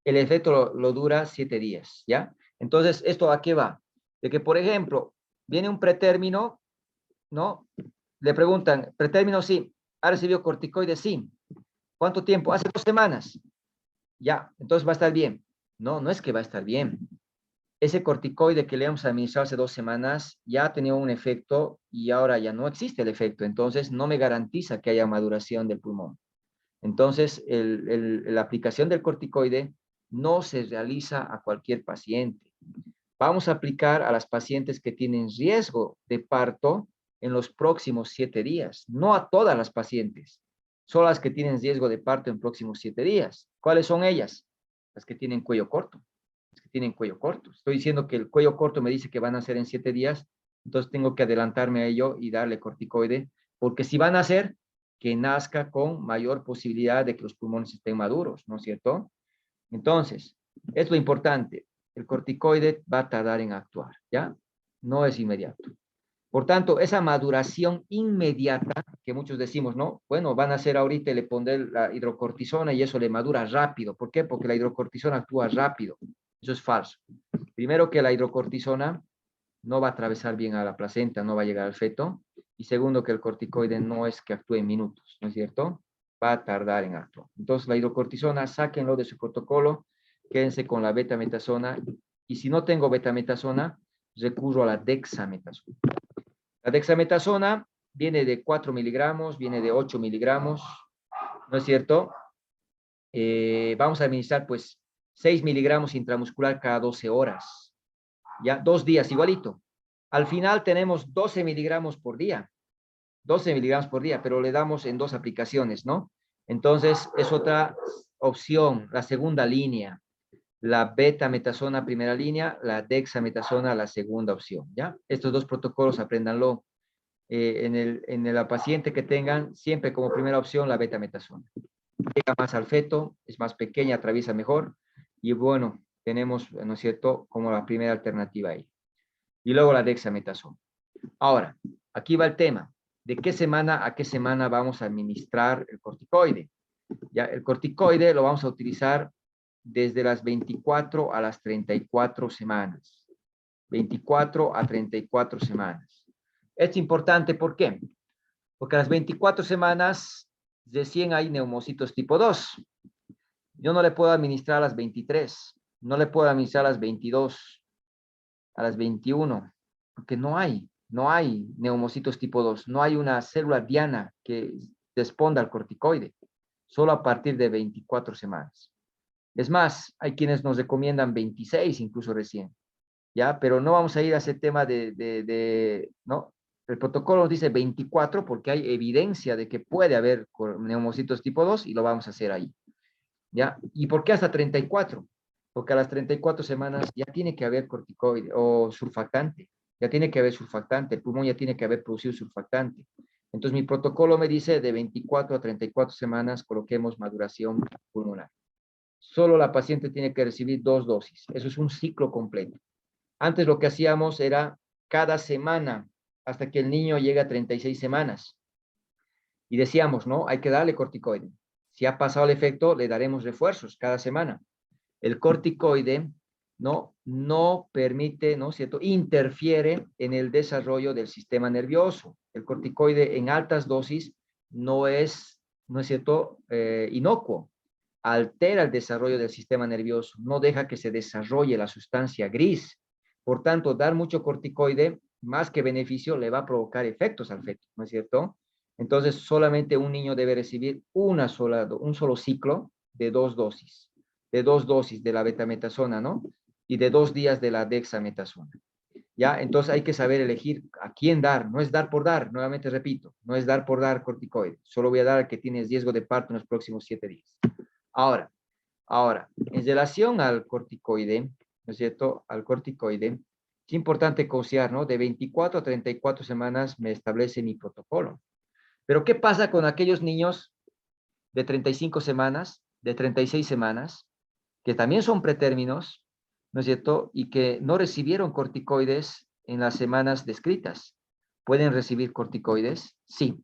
S1: El efecto lo dura 7 días, ¿ya? Entonces, ¿esto a qué va? De que, por ejemplo, viene un pretérmino, ¿no? Le preguntan, pretérmino sí, ¿ha recibido corticoide? Sí. ¿Cuánto tiempo? Hace 2 semanas. Ya, entonces va a estar bien. No, no es que va a estar bien. Ese corticoide que le hemos administrado hace 2 semanas ya ha tenido un efecto y ahora ya no existe el efecto. Entonces, no me garantiza que haya maduración del pulmón. Entonces, la aplicación del corticoide no se realiza a cualquier paciente. Vamos a aplicar a las pacientes que tienen riesgo de parto en los próximos 7 días, no a todas las pacientes, solo las que tienen riesgo de parto en próximos 7 días. ¿Cuáles son ellas? Las que tienen cuello corto. Las que tienen cuello corto. Estoy diciendo que el cuello corto me dice que van a nacer en 7 días, entonces tengo que adelantarme a ello y darle corticoide, porque si van a nacer, que nazca con mayor posibilidad de que los pulmones estén maduros, ¿no es cierto? Entonces, es lo importante. El corticoide va a tardar en actuar, ¿ya? No es inmediato. Por tanto, esa maduración inmediata, que muchos decimos, ¿no? Bueno, van a hacer ahorita y le pondré la hidrocortisona y eso le madura rápido. ¿Por qué? Porque la hidrocortisona actúa rápido. Eso es falso. Primero que la hidrocortisona no va a atravesar bien a la placenta, no va a llegar al feto. Y segundo, que el corticoide no es que actúe en minutos, ¿no es cierto? Va a tardar en actuar. Entonces, la hidrocortisona, sáquenlo de su protocolo, quédense con la betametasona. Y si no tengo betametasona, recurro a la dexametasona. La dexametasona viene de 4 miligramos, viene de 8 miligramos, ¿no es cierto? Vamos a administrar, pues, 6 miligramos intramuscular cada 12 horas. Ya, 2 días, igualito. Al final tenemos 12 miligramos por día. 12 miligramos por día, pero le damos en 2 aplicaciones, ¿no? Entonces, es otra opción, la segunda línea. La betametasona primera línea, la dexametasona la segunda opción, ¿ya? Estos 2 protocolos, apréndanlo. En la paciente que tengan, siempre como primera opción la betametasona. Llega más al feto, es más pequeña, atraviesa mejor, y bueno, tenemos, ¿no es cierto?, como la primera alternativa ahí. Y luego la dexametasona. Ahora, aquí va el tema. ¿De qué semana a qué semana vamos a administrar el corticoide? Ya, el corticoide lo vamos a utilizar desde las 24 a las 34 semanas. 24 a 34 semanas. Es importante, ¿por qué? Porque a las 24 semanas recién hay neumocitos tipo 2. Yo no le puedo administrar a las 23, no le puedo administrar a las 22, a las 21, porque no hay neumocitos tipo 2, no hay una célula diana que responda al corticoide, solo a partir de 24 semanas. Es más, hay quienes nos recomiendan 26 incluso recién, ¿ya? Pero no vamos a ir a ese tema ¿no? El protocolo nos dice 24 porque hay evidencia de que puede haber neumocitos tipo 2 y lo vamos a hacer ahí, ¿ya? ¿Y por qué hasta 34? Porque a las 34 semanas ya tiene que haber corticoide o surfactante. Ya tiene que haber surfactante, el pulmón ya tiene que haber producido surfactante. Entonces, mi protocolo me dice de 24 a 34 semanas coloquemos maduración pulmonar. Solo la paciente tiene que recibir 2 dosis. Eso es un ciclo completo. Antes lo que hacíamos era cada semana hasta que el niño llegue a 36 semanas. Y decíamos, ¿no? Hay que darle corticoide. Si ha pasado el efecto, le daremos refuerzos cada semana. El corticoide no permite, ¿no es cierto? Interfiere en el desarrollo del sistema nervioso. El corticoide en altas dosis no es cierto? Inocuo. Altera el desarrollo del sistema nervioso, no deja que se desarrolle la sustancia gris. Por tanto, dar mucho corticoide, más que beneficio, le va a provocar efectos al feto, ¿no es cierto? Entonces, solamente un niño debe recibir un solo ciclo de 2 dosis, de la betametasona, ¿no? Y de 2 días de la dexametasona. ¿Ya? Entonces hay que saber elegir a quién dar. No es dar por dar, nuevamente repito, no es dar por dar corticoide. Solo voy a dar al que tiene riesgo de parto en los próximos 7 días. Ahora, en relación al corticoide, ¿no es cierto? Al corticoide, es importante considerar, ¿no? De 24 a 34 semanas me establece mi protocolo. Pero ¿qué pasa con aquellos niños de 35 semanas, de 36 semanas, que también son pretérminos, ¿no es cierto? Y que no recibieron corticoides en las semanas descritas. ¿Pueden recibir corticoides? Sí,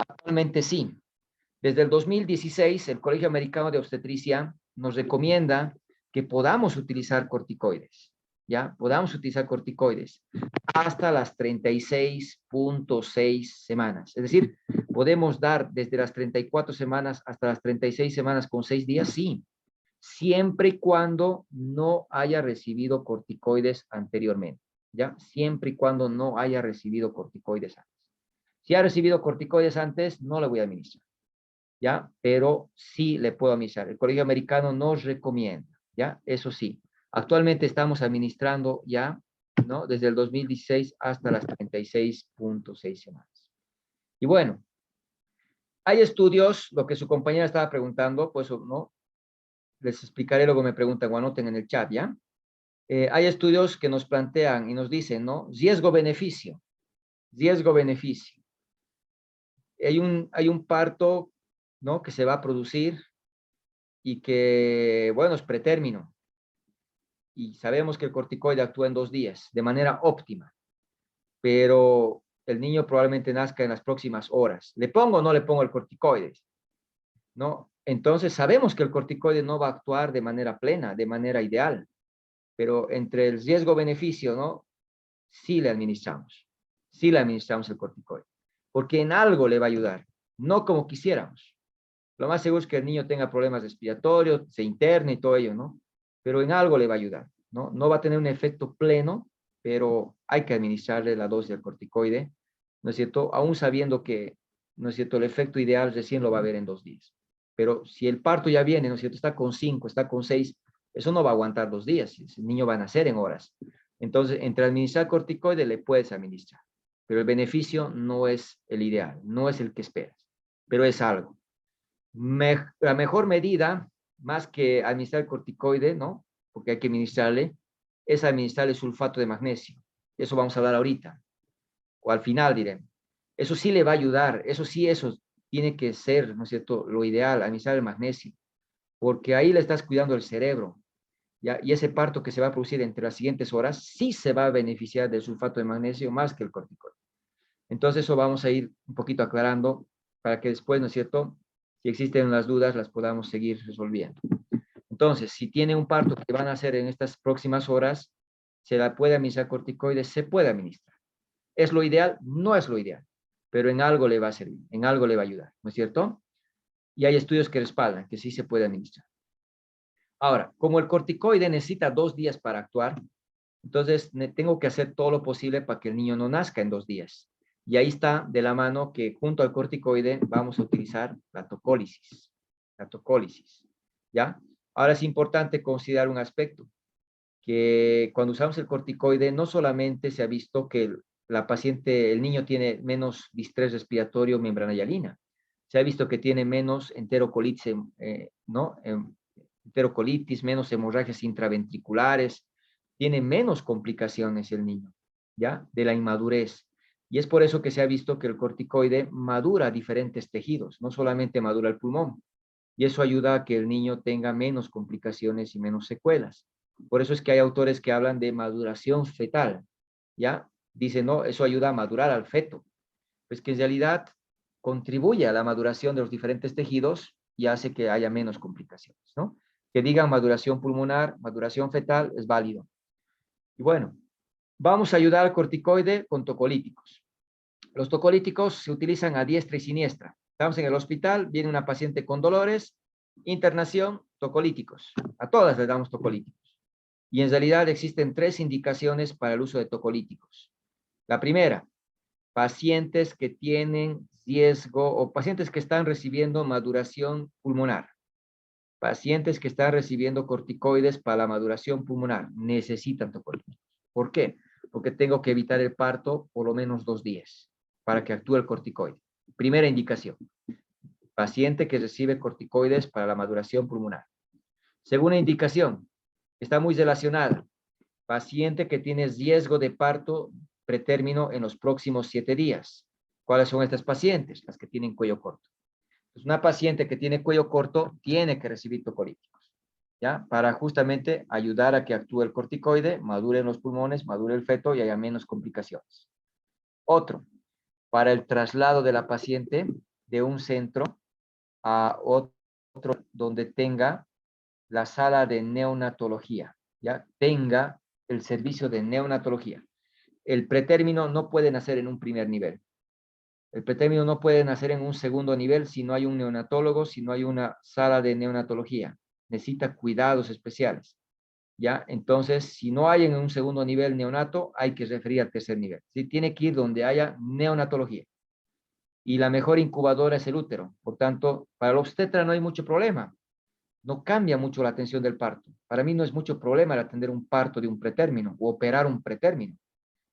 S1: actualmente sí. Desde el 2016, el Colegio Americano de Obstetricia nos recomienda que podamos utilizar corticoides, ¿ya? Podamos utilizar corticoides hasta las 36.6 semanas. Es decir, podemos dar desde las 34 semanas hasta las 36 semanas con 6 días, sí, siempre y cuando no haya recibido corticoides anteriormente, ¿ya? Siempre y cuando no haya recibido corticoides antes. Si ha recibido corticoides antes, no le voy a administrar. ¿Ya? Pero sí le puedo administrar. El Colegio Americano nos recomienda, ¿ya? Eso sí. Actualmente estamos administrando ya, ¿no? Desde el 2016 hasta las 36.6 semanas. Y bueno, hay estudios, lo que su compañera estaba preguntando, pues, ¿no? Les explicaré luego, me preguntan o anoten en el chat, ¿ya? Hay estudios que nos plantean y nos dicen, ¿no? Riesgo-beneficio. Riesgo-beneficio. Hay un parto, ¿no? Que se va a producir y que, bueno, es pretérmino. Y sabemos que el corticoide actúa en 2 días de manera óptima, pero el niño probablemente nazca en las próximas horas. ¿Le pongo o no le pongo el corticoide? ¿No? Entonces sabemos que el corticoide no va a actuar de manera plena, de manera ideal, pero entre el riesgo-beneficio, ¿no? Sí le administramos el corticoide, porque en algo le va a ayudar, no como quisiéramos. Lo más seguro es que el niño tenga problemas respiratorios, se interne y todo ello, ¿no? Pero en algo le va a ayudar, ¿no? No va a tener un efecto pleno, pero hay que administrarle la dosis del corticoide, ¿no es cierto? Aún sabiendo que, ¿no es cierto? El efecto ideal recién lo va a ver en 2 días. Pero si el parto ya viene, ¿no es cierto? Está con 5, está con 6, eso no va a aguantar 2 días. El niño va a nacer en horas. Entonces, entre administrar corticoide le puedes administrar, pero el beneficio no es el ideal, no es el que esperas, pero es algo. La mejor medida, más que administrar corticoide, ¿no? Porque hay que administrarle, es administrarle sulfato de magnesio. Eso vamos a hablar ahorita, o al final diremos. Eso sí le va a ayudar, eso tiene que ser, ¿no es cierto?, lo ideal, administrar el magnesio, porque ahí le estás cuidando el cerebro, ¿ya? Y ese parto que se va a producir entre las siguientes horas, sí se va a beneficiar del sulfato de magnesio más que el corticoide. Entonces eso vamos a ir un poquito aclarando para que después, ¿no es cierto?, si existen las dudas, las podamos seguir resolviendo. Entonces, si tiene un parto que van a hacer en estas próximas horas, ¿se la puede administrar corticoides? Se puede administrar. ¿Es lo ideal? No es lo ideal, pero en algo le va a servir, en algo le va a ayudar, ¿no es cierto? Y hay estudios que respaldan que sí se puede administrar. Ahora, como el corticoide necesita 2 días para actuar, entonces tengo que hacer todo lo posible para que el niño no nazca en 2 días. Y ahí está de la mano que junto al corticoide vamos a utilizar la tocólisis. La tocólisis, ¿ya? Ahora es importante considerar un aspecto, que cuando usamos el corticoide no solamente se ha visto que el niño tiene menos distrés respiratorio membrana hialina, se ha visto que tiene menos enterocolitis, ¿no? Enterocolitis, menos hemorragias intraventriculares, tiene menos complicaciones el niño. ¿ya? De la inmadurez. Y es por eso que se ha visto que el corticoide madura diferentes tejidos, no solamente madura el pulmón. Y eso ayuda a que el niño tenga menos complicaciones y menos secuelas. Por eso es que hay autores que hablan de maduración fetal, ¿ya? Dicen, no, eso ayuda a madurar al feto. Pues que en realidad contribuye a la maduración de los diferentes tejidos y hace que haya menos complicaciones, ¿no? Que digan maduración pulmonar, maduración fetal, es válido. Y bueno, vamos a ayudar al corticoide con tocolíticos. Los tocolíticos se utilizan a diestra y siniestra. Estamos en el hospital, viene una paciente con dolores, internación, tocolíticos. A todas les damos tocolíticos. Y en realidad existen 3 indicaciones para el uso de tocolíticos. La primera, pacientes que tienen riesgo o pacientes que están recibiendo maduración pulmonar. Pacientes que están recibiendo corticoides para la maduración pulmonar necesitan tocolíticos. ¿Por qué? Porque tengo que evitar el parto por lo menos 2 días para que actúe el corticoide. Primera indicación. Paciente que recibe corticoides para la maduración pulmonar. Segunda indicación. Está muy relacionada. Paciente que tiene riesgo de parto pretérmino en los próximos 7 días. ¿Cuáles son estas pacientes? Las que tienen cuello corto. Pues una paciente que tiene cuello corto tiene que recibir tocolíticos, ¿ya? Para justamente ayudar a que actúe el corticoide, madure en los pulmones, madure el feto y haya menos complicaciones. Otro, para el traslado de la paciente de un centro a otro donde tenga la sala de neonatología, ¿ya? Tenga el servicio de neonatología. El pretérmino no puede nacer en un primer nivel. El pretérmino no puede nacer en un segundo nivel si no hay un neonatólogo, si no hay una sala de neonatología. Necesita cuidados especiales, ¿ya? Entonces, si no hay en un segundo nivel neonato, hay que referir al tercer nivel. ¿Sí? Tiene que ir donde haya neonatología. Y la mejor incubadora es el útero. Por tanto, para el obstetra no hay mucho problema. No cambia mucho la atención del parto. Para mí no es mucho problema el atender un parto de un pretérmino o operar un pretérmino.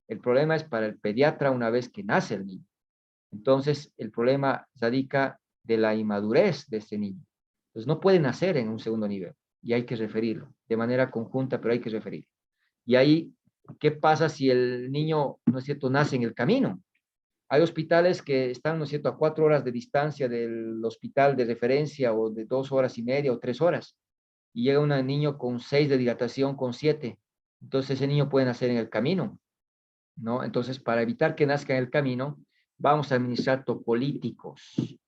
S1: El problema es para el pediatra una vez que nace el niño. Entonces, el problema radica de la inmadurez de este niño. Entonces, no puede nacer en un segundo nivel y hay que referirlo de manera conjunta, pero hay que referirlo. Y ahí, ¿qué pasa si el niño, no es cierto, nace en el camino? Hay hospitales que están, ¿no es cierto?, a 4 horas de distancia del hospital de referencia o de 2 horas y media o 3 horas. Y llega un niño con 6 de dilatación, con 7. Entonces, ese niño puede nacer en el camino, ¿no? Entonces, para evitar que nazca en el camino, vamos a administrar tocolíticos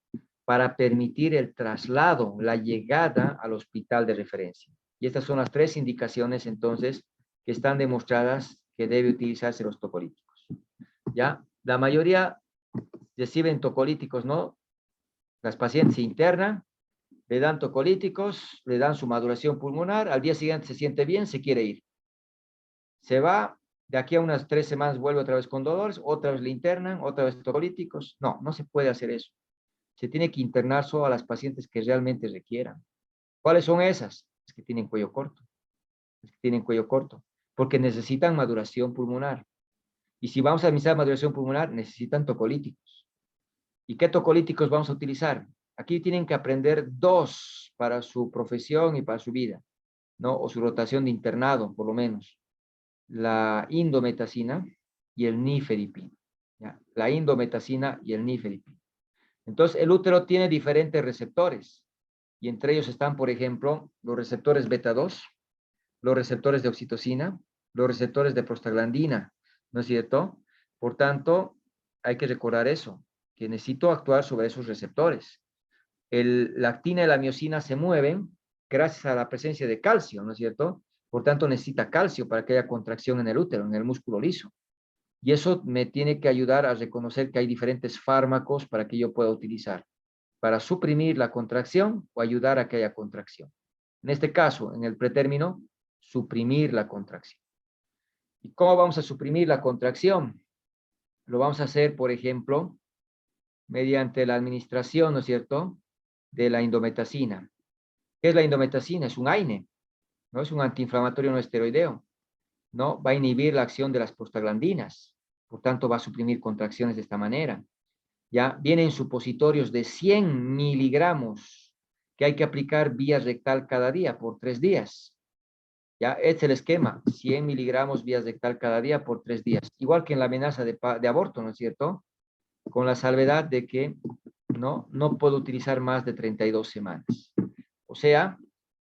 S1: para permitir el traslado, la llegada al hospital de referencia. Y estas son las 3 indicaciones, entonces, que están demostradas que debe utilizarse los tocolíticos. ¿Ya? La mayoría reciben tocolíticos, ¿no? Las pacientes se internan, le dan tocolíticos, le dan su maduración pulmonar, al día siguiente se siente bien, se quiere ir. Se va, de aquí a unas 3 semanas vuelve otra vez con dolores, otra vez le internan, otra vez tocolíticos. No, no se puede hacer eso. Se tiene que internar solo a las pacientes que realmente requieran. ¿Cuáles son esas? Las que tienen cuello corto. Las que tienen cuello corto, porque necesitan maduración pulmonar. Y si vamos a administrar maduración pulmonar, necesitan tocolíticos. ¿Y qué tocolíticos vamos a utilizar? Aquí tienen que aprender 2 para su profesión y para su vida, ¿no? O su rotación de internado, por lo menos. La indometacina y el nifedipino. ¿Ya? La indometacina y el nifedipino. Entonces, el útero tiene diferentes receptores. Y entre ellos están, por ejemplo, los receptores beta 2, los receptores de oxitocina, los receptores de prostaglandina, ¿no es cierto? Por tanto, hay que recordar eso, que necesito actuar sobre esos receptores. La actina y la miosina se mueven gracias a la presencia de calcio, ¿no es cierto? Por tanto, necesita calcio para que haya contracción en el útero, en el músculo liso. Y eso me tiene que ayudar a reconocer que hay diferentes fármacos para que yo pueda utilizar, para suprimir la contracción o ayudar a que haya contracción. En este caso, en el pretérmino, suprimir la contracción. ¿Y cómo vamos a suprimir la contracción? Lo vamos a hacer, por ejemplo, mediante la administración, ¿no es cierto?, de la indometacina. ¿Qué es la indometacina? Es un AINE, ¿no? Es un antiinflamatorio no esteroideo, ¿no? Va a inhibir la acción de las prostaglandinas, por tanto va a suprimir contracciones de esta manera. Ya vienen supositorios de 100 miligramos que hay que aplicar vía rectal cada día por 3 días. Ya, este es el esquema, 100 miligramos vía rectal cada día por 3 días. Igual que en la amenaza de aborto, ¿no es cierto? Con la salvedad de que no puedo utilizar más de 32 semanas. O sea,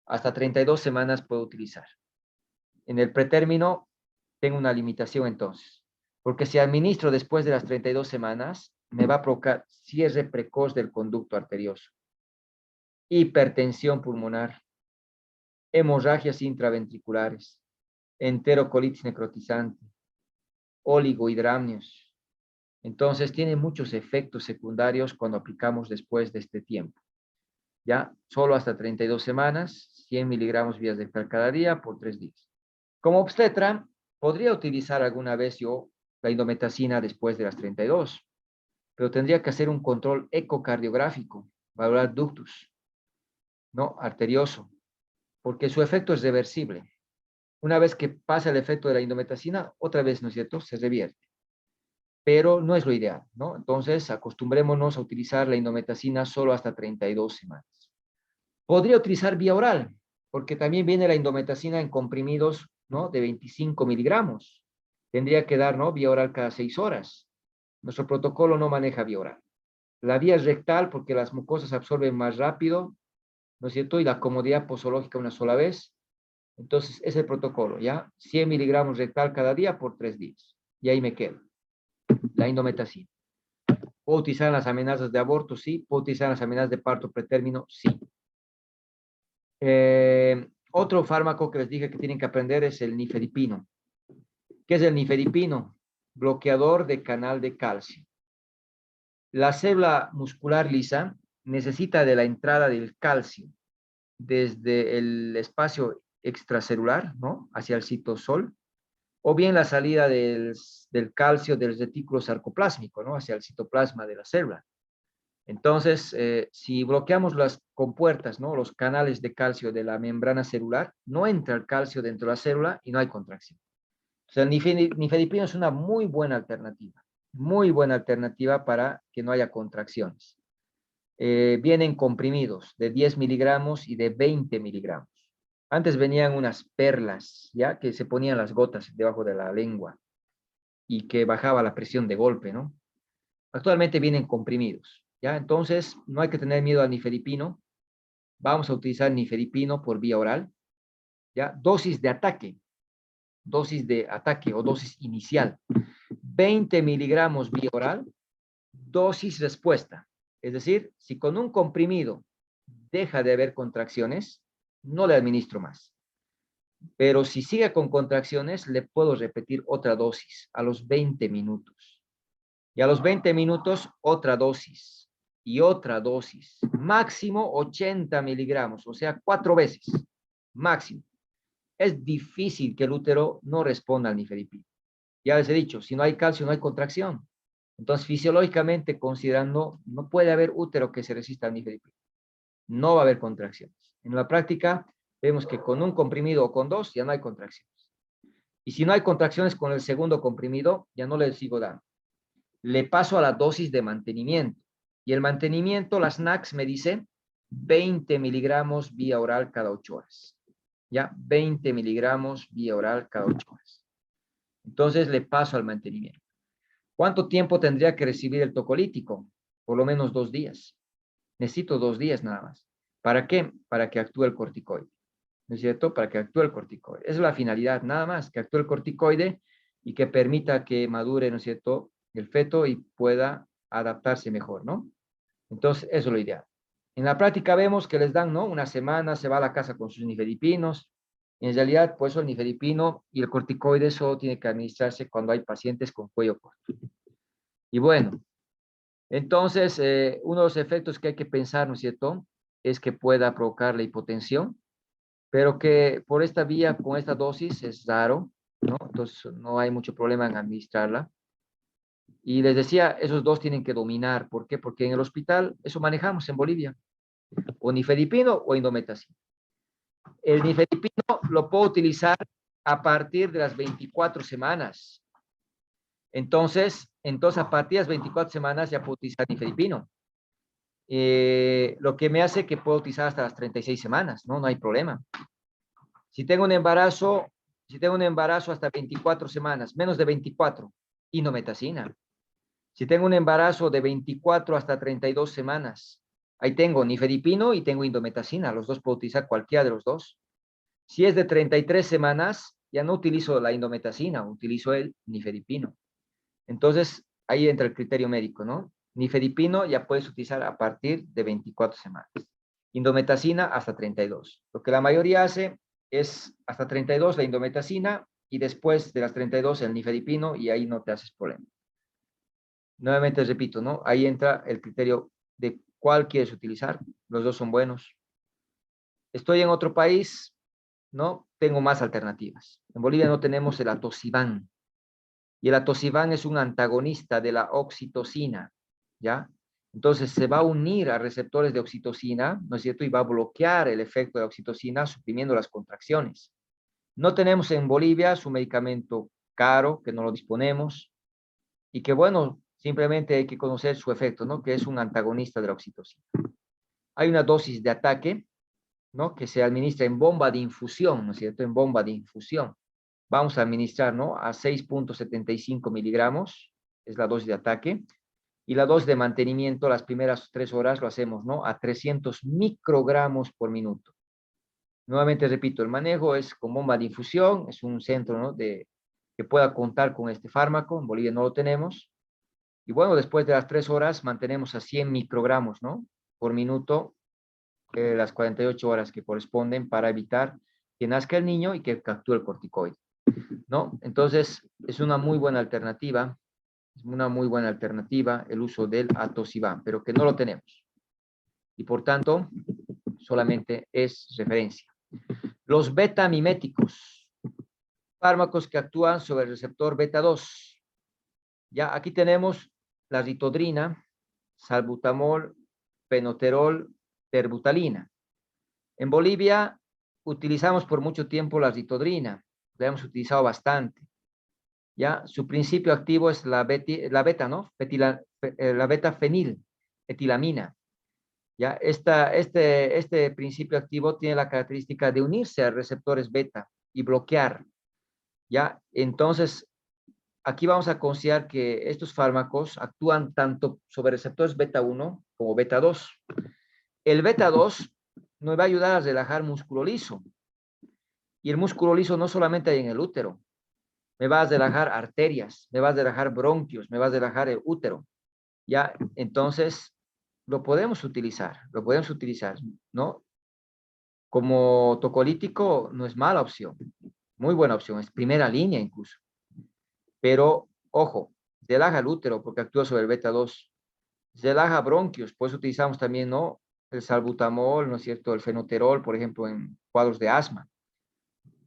S1: hasta 32 semanas puedo utilizar. En el pretérmino tengo una limitación entonces, porque si administro después de las 32 semanas, me va a provocar cierre precoz del conducto arterioso, hipertensión pulmonar, hemorragias intraventriculares, enterocolitis necrotizante, oligohidramnios. Entonces, tiene muchos efectos secundarios cuando aplicamos después de este tiempo. Ya, solo hasta 32 semanas, 100 miligramos vías de cada día por 3 días. Como obstetra, podría utilizar alguna vez yo la indometacina después de las 32, pero tendría que hacer un control ecocardiográfico, valorar ductus, ¿no? Arterioso, porque su efecto es reversible. Una vez que pasa el efecto de la indometacina, otra vez, ¿no es cierto?, se revierte. Pero no es lo ideal, ¿no? Entonces, acostumbrémonos a utilizar la indometacina solo hasta 32 semanas. Podría utilizar vía oral, porque también viene la indometacina en comprimidos, ¿no?, de 25 miligramos. Tendría que dar, ¿no?, vía oral cada 6 horas. Nuestro protocolo no maneja vía oral. La vía es rectal porque las mucosas absorben más rápido, ¿no es cierto? Y la comodidad posológica una sola vez. Entonces, es el protocolo, ¿ya? 100 miligramos rectal cada día por 3 días. Y ahí me quedo. La indometacina. ¿Puedo utilizar en las amenazas de aborto? Sí. ¿Puedo utilizar en las amenazas de parto pretérmino? Sí. Otro fármaco que les dije que tienen que aprender es el nifedipino. ¿Qué es el nifedipino? Bloqueador de canal de calcio. La célula muscular lisa necesita de la entrada del calcio desde el espacio extracelular, ¿no?, hacia el citosol, o bien la salida del calcio del retículo sarcoplásmico, ¿no?, hacia el citoplasma de la célula. Entonces, si bloqueamos las compuertas, ¿no?, los canales de calcio de la membrana celular, no entra el calcio dentro de la célula y no hay contracción. O sea, el nifedipino es una muy buena alternativa para que no haya contracciones. Vienen comprimidos de 10 miligramos y de 20 miligramos. Antes venían unas perlas, ¿ya?, que se ponían las gotas debajo de la lengua y que bajaba la presión de golpe, ¿no? Actualmente vienen comprimidos, ¿ya? Entonces, no hay que tener miedo al nifedipino. Vamos a utilizar nifedipino por vía oral, ¿ya? Dosis de ataque o dosis inicial. 20 miligramos vía oral, dosis respuesta. Es decir, si con un comprimido deja de haber contracciones, no le administro más. Pero si sigue con contracciones, le puedo repetir otra dosis a los 20 minutos. Y a los 20 minutos, otra dosis. Y otra dosis. Máximo 80 miligramos, o sea, 4 veces. Máximo. Es difícil que el útero no responda al nifedipino. Ya les he dicho, si no hay calcio, no hay contracción. Entonces, fisiológicamente, considerando, no puede haber útero que se resista al nifedipino. No va a haber contracciones. En la práctica, vemos que con un comprimido o con dos, ya no hay contracciones. Y si no hay contracciones con el segundo comprimido, ya no le sigo dando. Le paso a la dosis de mantenimiento. Y el mantenimiento, las NACs me dicen 20 miligramos vía oral cada 8 horas. Ya, 20 miligramos vía oral cada 8 horas. Entonces le paso al mantenimiento. ¿Cuánto tiempo tendría que recibir el tocolítico? Por lo menos 2 días. Necesito 2 días nada más. ¿Para qué? Para que actúe el corticoide. ¿No es cierto? Para que actúe el corticoide. Esa es la finalidad, nada más, que actúe el corticoide y que permita que madure, ¿no es cierto?, el feto y pueda adaptarse mejor, ¿no? Entonces, eso es lo ideal. En la práctica vemos que les dan, ¿no?, una semana, se va a la casa con sus nifedipinos. En realidad, pues el nifedipino y el corticoide solo tiene que administrarse cuando hay pacientes con cuello corto. Y bueno, entonces, uno de los efectos que hay que pensar, ¿no es cierto?, es que pueda provocar la hipotensión, pero que por esta vía, con esta dosis, es raro, ¿no? Entonces, no hay mucho problema en administrarla. Y les decía, esos dos tienen que dominar. ¿Por qué? Porque en el hospital, eso manejamos en Bolivia, o nifedipino o indometacina. El nifedipino lo puedo utilizar a partir de las 24 semanas. Entonces a partir de las 24 semanas ya puedo utilizar nifedipino. Lo que me hace que puedo utilizar hasta las 36 semanas, ¿no? No hay problema. Si tengo un embarazo hasta 24 semanas, menos de 24, indometacina. Si tengo un embarazo de 24 hasta 32 semanas, ahí tengo nifedipino y tengo indometacina. Los dos puedo utilizar cualquiera de los dos. Si es de 33 semanas, ya no utilizo la indometacina, utilizo el nifedipino. Entonces, ahí entra el criterio médico, ¿no? Nifedipino ya puedes utilizar a partir de 24 semanas. Indometacina hasta 32. Lo que la mayoría hace es hasta 32 la indometacina y después de las 32 el nifedipino y ahí no te haces problema. Nuevamente repito, ¿no? Ahí entra el criterio de cuál quieres utilizar. Los dos son buenos. Estoy en otro país, ¿no? Tengo más alternativas. En Bolivia no tenemos el atosiban. Y el atosiban es un antagonista de la oxitocina, ¿ya? Entonces se va a unir a receptores de oxitocina, ¿no es cierto? Y va a bloquear el efecto de la oxitocina suprimiendo las contracciones. No tenemos en Bolivia su medicamento caro, que no lo disponemos, y que bueno, simplemente hay que conocer su efecto, ¿no? Que es un antagonista de la oxitocina. Hay una dosis de ataque, ¿no? Que se administra en bomba de infusión, ¿no es cierto? En bomba de infusión. Vamos a administrar, ¿no? A 6.75 miligramos, es la dosis de ataque, y la dosis de mantenimiento, las primeras 3 horas lo hacemos, ¿no? A 300 microgramos por minuto. Nuevamente repito, el manejo es con bomba de infusión, es un centro, ¿no? Que pueda contar con este fármaco, en Bolivia no lo tenemos, y bueno, después de las 3 horas mantenemos a 100 microgramos, ¿no? Por minuto, las 48 horas que corresponden para evitar que nazca el niño y que actúe el corticoide, ¿no? Entonces, es una muy buena alternativa, el uso del atosiban, pero que no lo tenemos. Y por tanto, solamente es referencia. Los beta-miméticos, fármacos que actúan sobre el receptor beta 2. Ya aquí tenemos la ritodrina, salbutamol, penoterol, terbutalina. En Bolivia utilizamos por mucho tiempo la ritodrina, la hemos utilizado bastante. Ya, su principio activo es la beta, ¿no? La beta-fenil, etilamina. Ya, este principio activo tiene la característica de unirse a receptores beta y bloquear. Ya, entonces, aquí vamos a considerar que estos fármacos actúan tanto sobre receptores beta 1 como beta 2. El beta 2 nos va a ayudar a relajar músculo liso. Y el músculo liso no solamente hay en el útero, me va a relajar arterias, me va a relajar bronquios, me va a relajar el útero. Ya, entonces, lo podemos utilizar, ¿no? Como tocolítico no es mala opción, muy buena opción, es primera línea incluso. Pero, ojo, relaja el útero porque actúa sobre el beta 2. Relaja bronquios, pues utilizamos también, ¿no? El salbutamol, ¿no es cierto? El fenoterol, por ejemplo, en cuadros de asma.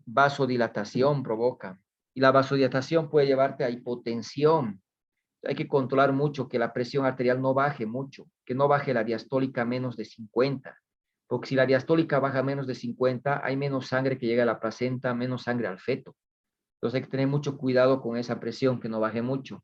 S1: Vasodilatación provoca. Y la vasodilatación puede llevarte a hipotensión. Hay que controlar mucho que la presión arterial no baje mucho, que no baje la diastólica a menos de 50. Porque si la diastólica baja a menos de 50, hay menos sangre que llega a la placenta, menos sangre al feto. Entonces hay que tener mucho cuidado con esa presión, que no baje mucho.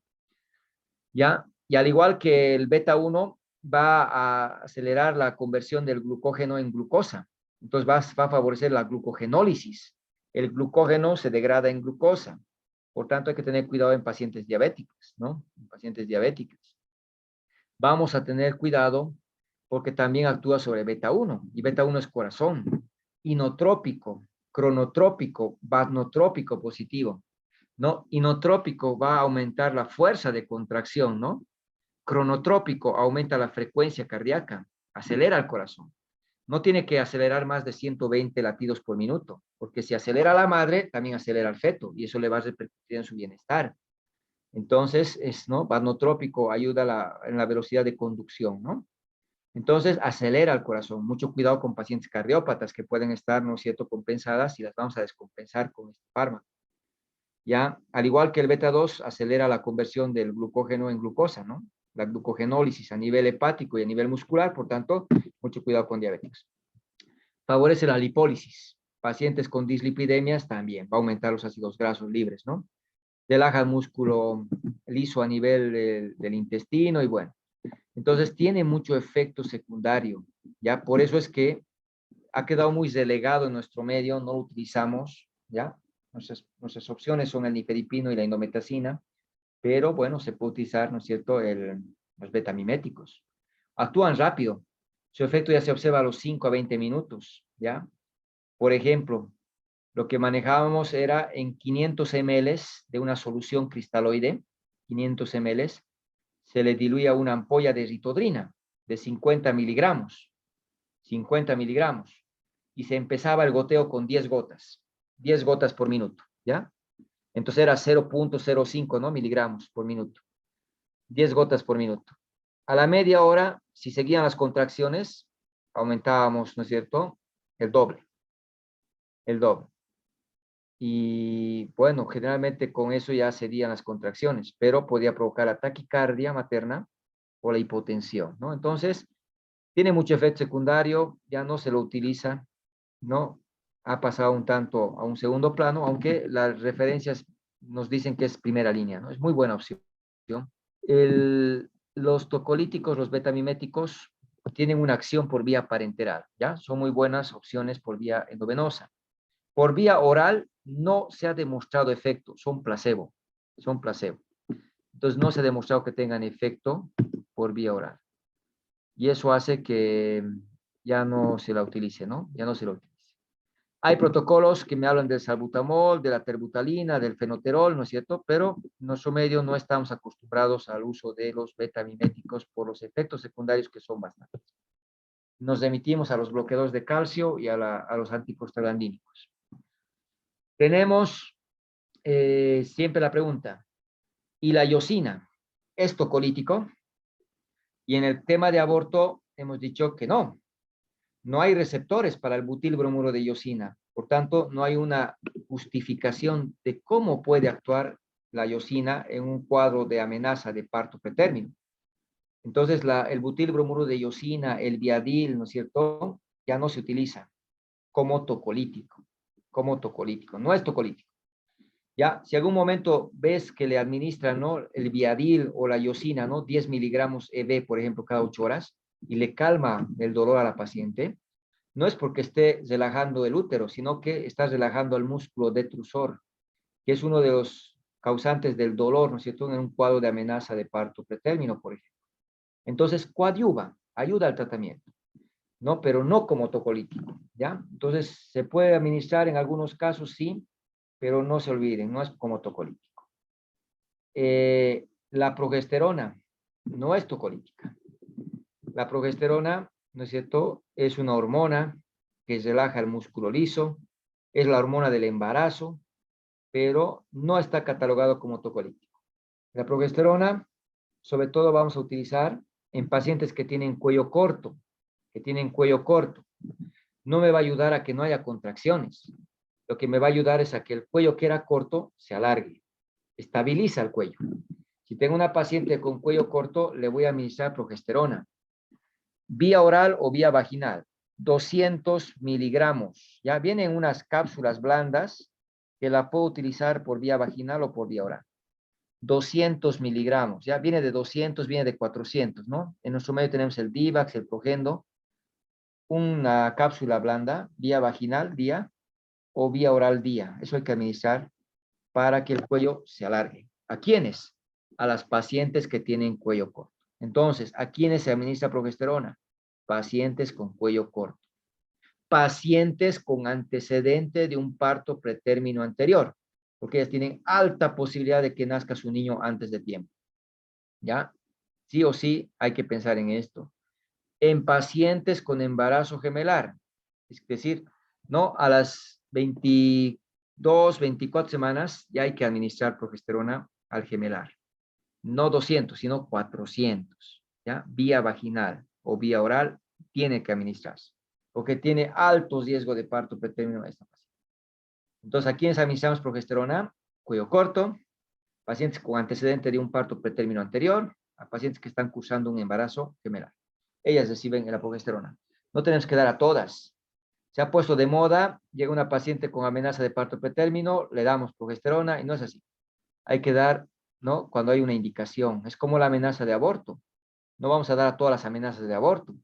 S1: ¿Ya? Y al igual que el beta 1 va a acelerar la conversión del glucógeno en glucosa. Entonces va a favorecer la glucogenólisis. El glucógeno se degrada en glucosa. Por tanto, hay que tener cuidado en pacientes diabéticos, ¿no? En pacientes diabéticos. Vamos a tener cuidado porque también actúa sobre beta 1. Y beta 1 es corazón. Inotrópico, cronotrópico, vagnotrópico positivo. ¿No? Inotrópico va a aumentar la fuerza de contracción, ¿no? Cronotrópico aumenta la frecuencia cardíaca, acelera el corazón. No tiene que acelerar más de 120 latidos por minuto, porque si acelera a la madre, también acelera al feto, y eso le va a repercutir en su bienestar. Entonces, ¿no? Vagnotrópico ayuda en la velocidad de conducción, ¿no? Entonces, acelera el corazón. Mucho cuidado con pacientes cardiópatas que pueden estar, ¿no es cierto?, compensadas y las vamos a descompensar con este fármaco. Ya, al igual que el beta 2, acelera la conversión del glucógeno en glucosa, ¿no? La glucogenólisis a nivel hepático y a nivel muscular, por tanto, mucho cuidado con diabéticos. Favorece la lipólisis. Pacientes con dislipidemias también, va a aumentar los ácidos grasos libres, ¿no? Relaja el músculo liso a nivel del intestino y bueno. Entonces, tiene mucho efecto secundario, ¿ya? Por eso es que ha quedado muy relegado en nuestro medio, no lo utilizamos, ¿ya? Nuestras opciones son el nifedipino y la indometacina, pero bueno, se puede utilizar, ¿no es cierto?, los betamiméticos. Actúan rápido, su efecto ya se observa a los 5 a 20 minutos, ¿ya? Por ejemplo, lo que manejábamos era en 500 ml de una solución cristaloide, 500 ml, se le diluía una ampolla de ritodrina de 50 miligramos, 50 miligramos, y se empezaba el goteo con 10 gotas por minuto, ¿ya? Entonces era 0.05, ¿no? Miligramos por minuto, 10 gotas por minuto. A la media hora, si seguían las contracciones, aumentábamos, ¿no es cierto?, el doble. Y bueno, generalmente con eso ya serían las contracciones, pero podía provocar la taquicardia materna o la hipotensión, ¿no? Entonces, tiene mucho efecto secundario, ya no se lo utiliza, ¿no? Ha pasado un tanto a un segundo plano, aunque las referencias nos dicen que es primera línea, ¿no? Es muy buena opción. Los tocolíticos, los betamiméticos, tienen una acción por vía parenteral, ¿ya? Son muy buenas opciones por vía endovenosa. Por vía oral no se ha demostrado efecto, son placebo. Entonces no se ha demostrado que tengan efecto por vía oral. Y eso hace que ya no se la utilice, ¿no? Ya no se la utilice. Hay protocolos que me hablan del salbutamol, de la terbutalina, del fenoterol, ¿no es cierto? Pero en nuestro medio no estamos acostumbrados al uso de los betamiméticos por los efectos secundarios que son bastantes. Nos remitimos a los bloqueadores de calcio y a los antiprostaglandínicos. Tenemos siempre la pregunta, ¿y la iosina es tocolítico? Y en el tema de aborto hemos dicho que no. No hay receptores para el butilbromuro de iosina. Por tanto, no hay una justificación de cómo puede actuar la iosina en un cuadro de amenaza de parto pretérmino. Entonces, el butilbromuro de iosina, el Viadil, ¿no es cierto?, ya no se utiliza como tocolítico. No es tocolítico. Ya, si algún momento ves que le administran, ¿no?, el Viadil o la iosina, ¿no?, 10 miligramos EB, por ejemplo, cada 8 horas, y le calma el dolor a la paciente, no es porque esté relajando el útero, sino que está relajando el músculo detrusor, que es uno de los causantes del dolor, ¿no es cierto?, en un cuadro de amenaza de parto pretérmino, por ejemplo. Entonces, coadyuva, ayuda al tratamiento, ¿no? Pero no como tocolítico, ¿ya? Entonces, se puede administrar en algunos casos, sí, pero no se olviden, no es como tocolítico. La progesterona no es tocolítica. La progesterona, ¿no es cierto?, es una hormona que relaja el músculo liso, es la hormona del embarazo, pero no está catalogado como tocolítico. La progesterona, sobre todo vamos a utilizar en pacientes que tienen cuello corto, No me va a ayudar a que no haya contracciones. Lo que me va a ayudar es a que el cuello que era corto se alargue, estabiliza el cuello. Si tengo una paciente con cuello corto, le voy a administrar progesterona. Vía oral o vía vaginal, 200 miligramos. Ya vienen unas cápsulas blandas que la puedo utilizar por vía vaginal o por vía oral. 200 miligramos, ya viene de 200, viene de 400, ¿no? En nuestro medio tenemos el Divax, el Progendo, una cápsula blanda, vía vaginal, día, o vía oral, día. Eso hay que administrar para que el cuello se alargue. ¿A quiénes? A las pacientes que tienen cuello corto. Entonces, ¿a quiénes se administra progesterona? Pacientes con cuello corto. Pacientes con antecedente de un parto pretérmino anterior, porque ellas tienen alta posibilidad de que nazca su niño antes de tiempo. ¿Ya? Sí o sí hay que pensar en esto. En pacientes con embarazo gemelar, es decir, ¿no?, a las 22, 24 semanas ya hay que administrar progesterona al gemelar. No 200, sino 400, ¿ya? Vía vaginal o vía oral tiene que administrarse, porque tiene alto riesgo de parto pretérmino a esta paciente. Entonces, ¿a quiénes administramos progesterona? Cuello corto, pacientes con antecedente de un parto pretérmino anterior, a pacientes que están cursando un embarazo gemelar. Ellas reciben la progesterona. No tenemos que dar a todas. Se ha puesto de moda, llega una paciente con amenaza de parto pretérmino, le damos progesterona y no es así. Hay que dar, ¿no?, cuando hay una indicación. Es como la amenaza de aborto. No vamos a dar a todas las amenazas de aborto.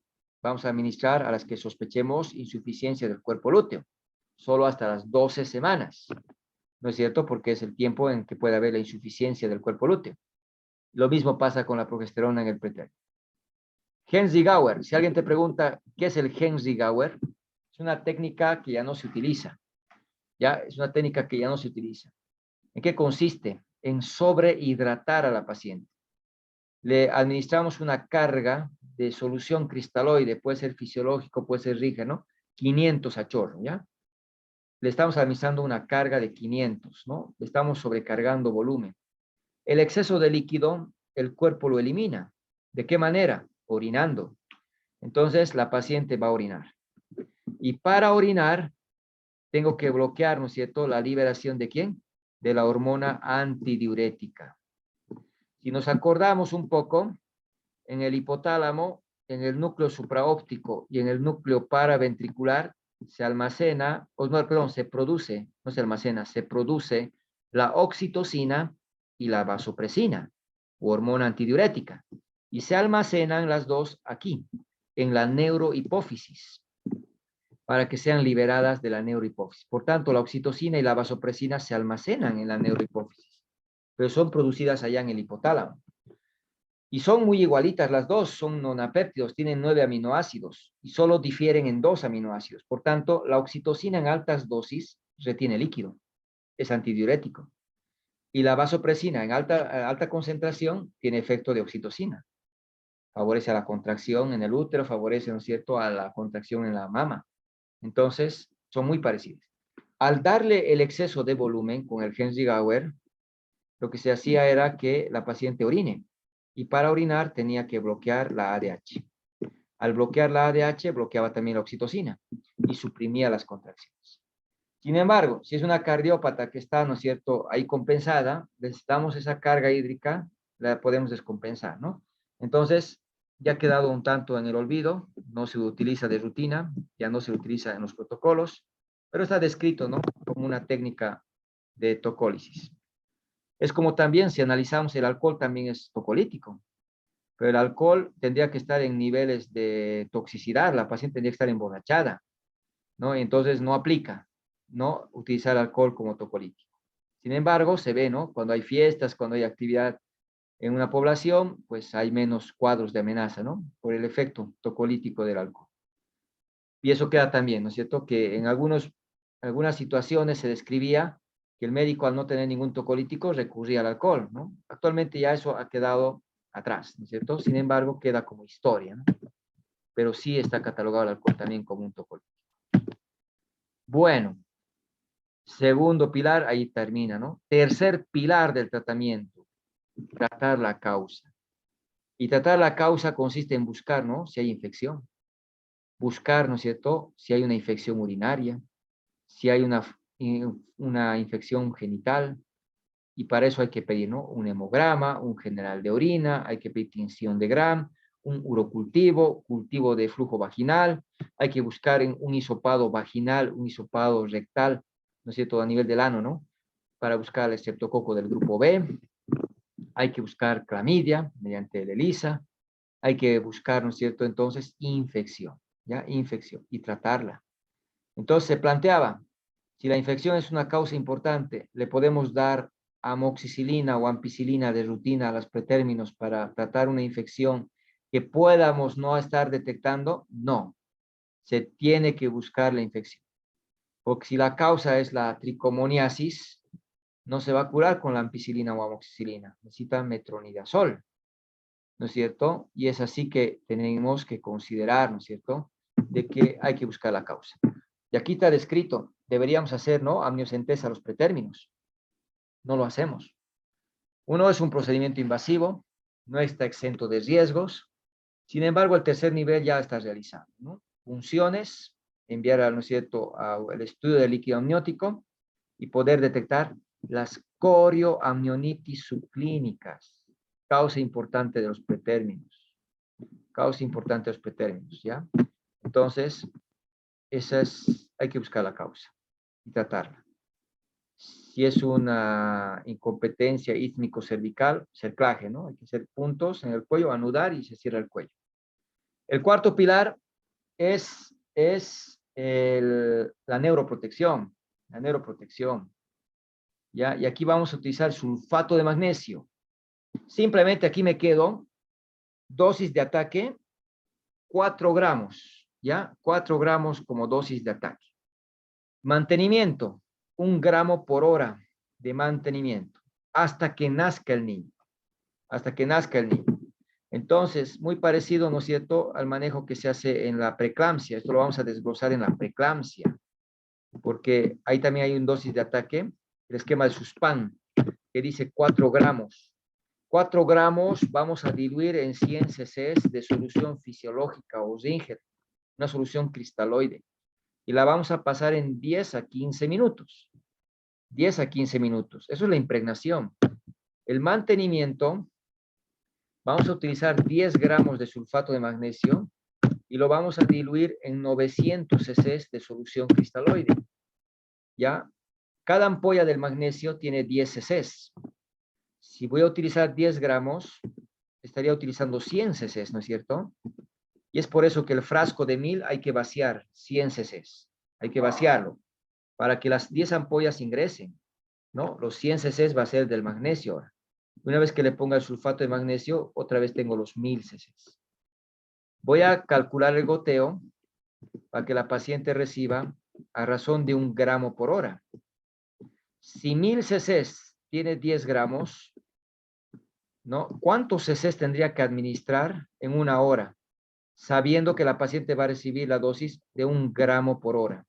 S1: vamos a administrar a las que sospechemos insuficiencia del cuerpo lúteo, solo hasta las 12 semanas, ¿no es cierto? Porque es el tiempo en que puede haber la insuficiencia del cuerpo lúteo. Lo mismo pasa con la progesterona en el pretérmino. Henry-Gauer, si alguien te pregunta qué es el Henry-Gauer, es una técnica que ya no se utiliza, ya es una técnica que ya no se utiliza. ¿En qué consiste? En sobrehidratar a la paciente. Le administramos una carga de solución cristaloide, puede ser fisiológico, puede ser rígido, ¿no? 500 a chorro, ¿ya? Le estamos administrando una carga de 500, ¿no? Le estamos sobrecargando volumen. El exceso de líquido, el cuerpo lo elimina. ¿De qué manera? Orinando. Entonces, la paciente va a orinar. Y para orinar, tengo que bloquear, ¿no es cierto?, la liberación ¿de quién? De la hormona antidiurética. Si nos acordamos un poco, en el hipotálamo, en el núcleo supraóptico y en el núcleo paraventricular, se almacena, o no, perdón, se produce, no se almacena, se produce la oxitocina y la vasopresina, o hormona antidiurética. Y se almacenan las dos aquí, en la neurohipófisis, para que sean liberadas de la neurohipófisis. Por tanto, la oxitocina y la vasopresina se almacenan en la neurohipófisis, pero son producidas allá en el hipotálamo. Y son muy igualitas las dos, son nonapéptidos, tienen 9 aminoácidos y solo difieren en 2 aminoácidos. Por tanto, la oxitocina en altas dosis retiene líquido, es antidiurético. Y la vasopresina en alta concentración tiene efecto de oxitocina. Favorece a la contracción en el útero, favorece, ¿no es cierto?, a la contracción en la mama. Entonces, son muy parecidas. Al darle el exceso de volumen con el Henry-Gauer, lo que se hacía era que la paciente orine. Y para orinar tenía que bloquear la ADH. Al bloquear la ADH, bloqueaba también la oxitocina y suprimía las contracciones. Sin embargo, si es una cardiópata que está, ¿no es cierto?, ahí compensada, necesitamos esa carga hídrica, la podemos descompensar, ¿no? Entonces, ya ha quedado un tanto en el olvido, no se utiliza de rutina, ya no se utiliza en los protocolos, pero está descrito, ¿no?, como una técnica de tocólisis. Es como también, si analizamos el alcohol, también es tocolítico, pero el alcohol tendría que estar en niveles de toxicidad, la paciente tendría que estar emborrachada, ¿no? Y entonces no aplica, ¿no?, utilizar alcohol como tocolítico. Sin embargo, se ve, ¿no?, cuando hay fiestas, cuando hay actividad en una población, pues hay menos cuadros de amenaza, ¿no?, por el efecto tocolítico del alcohol. Y eso queda también, ¿no es cierto?, que en algunas situaciones se describía que el médico, al no tener ningún tocolítico, recurría al alcohol, ¿no? Actualmente ya eso ha quedado atrás, ¿no es cierto? Sin embargo, queda como historia, ¿no? Pero sí está catalogado el alcohol también como un tocolítico. Bueno, segundo pilar, ahí termina, ¿no? Tercer pilar del tratamiento, tratar la causa. Y tratar la causa consiste en buscar, ¿no?, si hay infección. Buscar, ¿no es cierto?, si hay una infección urinaria, si hay una infección genital, y para eso hay que pedir, ¿no?, un hemograma, un general de orina, hay que pedir tinción de Gram, un urocultivo, cultivo de flujo vaginal, hay que buscar un hisopado vaginal, un hisopado rectal, ¿no es cierto?, a nivel del ano, ¿no?, para buscar el estreptococo del grupo B, hay que buscar clamidia mediante el ELISA, hay que buscar, ¿no es cierto?, entonces, infección, ¿ya? Infección, y tratarla. Entonces se planteaba, si la infección es una causa importante, ¿le podemos dar amoxicilina o ampicilina de rutina a los pretérminos para tratar una infección que podamos no estar detectando? No, se tiene que buscar la infección. Porque si la causa es la tricomoniasis, no se va a curar con la ampicilina o amoxicilina, necesita metronidazol, ¿no es cierto? Y es así que tenemos que considerar, ¿no es cierto?, de que hay que buscar la causa. Y aquí está descrito, deberíamos hacer, ¿no?, amniocentesa a los pretérminos. No lo hacemos. Uno, es un procedimiento invasivo, no está exento de riesgos. Sin embargo, el tercer nivel ya está realizado, ¿no? Funciones, enviar, ¿no es cierto?, al estudio del líquido amniótico y poder detectar las corioamnionitis subclínicas, causa importante de los pretérminos. Causa importante de los pretérminos, ¿ya? Entonces, hay que buscar la causa y tratarla. Si es una incompetencia ísmico-cervical, cerclaje, ¿no? Hay que hacer puntos en el cuello, anudar y se cierra el cuello. El cuarto pilar la neuroprotección. La neuroprotección. ¿Ya? Y aquí vamos a utilizar sulfato de magnesio. Simplemente aquí me quedo, dosis de ataque, 4 gramos, ¿ya? 4 gramos como dosis de ataque. Mantenimiento, 1 gramo por hora de mantenimiento, hasta que nazca el niño, hasta que nazca el niño. Entonces, muy parecido, ¿no es cierto?, al manejo que se hace en la preeclampsia. Esto lo vamos a desglosar en la preeclampsia, porque ahí también hay un dosis de ataque, el esquema de Sussman, que dice 4 gramos. 4 gramos vamos a diluir en 100 cc de solución fisiológica o Zinger, una solución cristaloide, y la vamos a pasar en 10 a 15 minutos. 10 a 15 minutos. Eso es la impregnación. El mantenimiento, vamos a utilizar 10 gramos de sulfato de magnesio y lo vamos a diluir en 900 cc de solución cristaloide. ¿Ya? Cada ampolla del magnesio tiene 10 cc. Si voy a utilizar 10 gramos, estaría utilizando 100 cc, ¿no es cierto? Y es por eso que el frasco de 1000 hay que vaciar 100 cc. Hay que vaciarlo para que las 10 ampollas ingresen, ¿no? Los 100 cc va a ser del magnesio ahora. Una vez que le ponga el sulfato de magnesio, otra vez tengo los 1000 cc. Voy a calcular el goteo para que la paciente reciba a razón de 1 gramo por hora. Si 1000 cc tiene 10 gramos, ¿no? ¿Cuántos cc tendría que administrar en 1 hora? Sabiendo que la paciente va a recibir la dosis de 1 gramo por hora.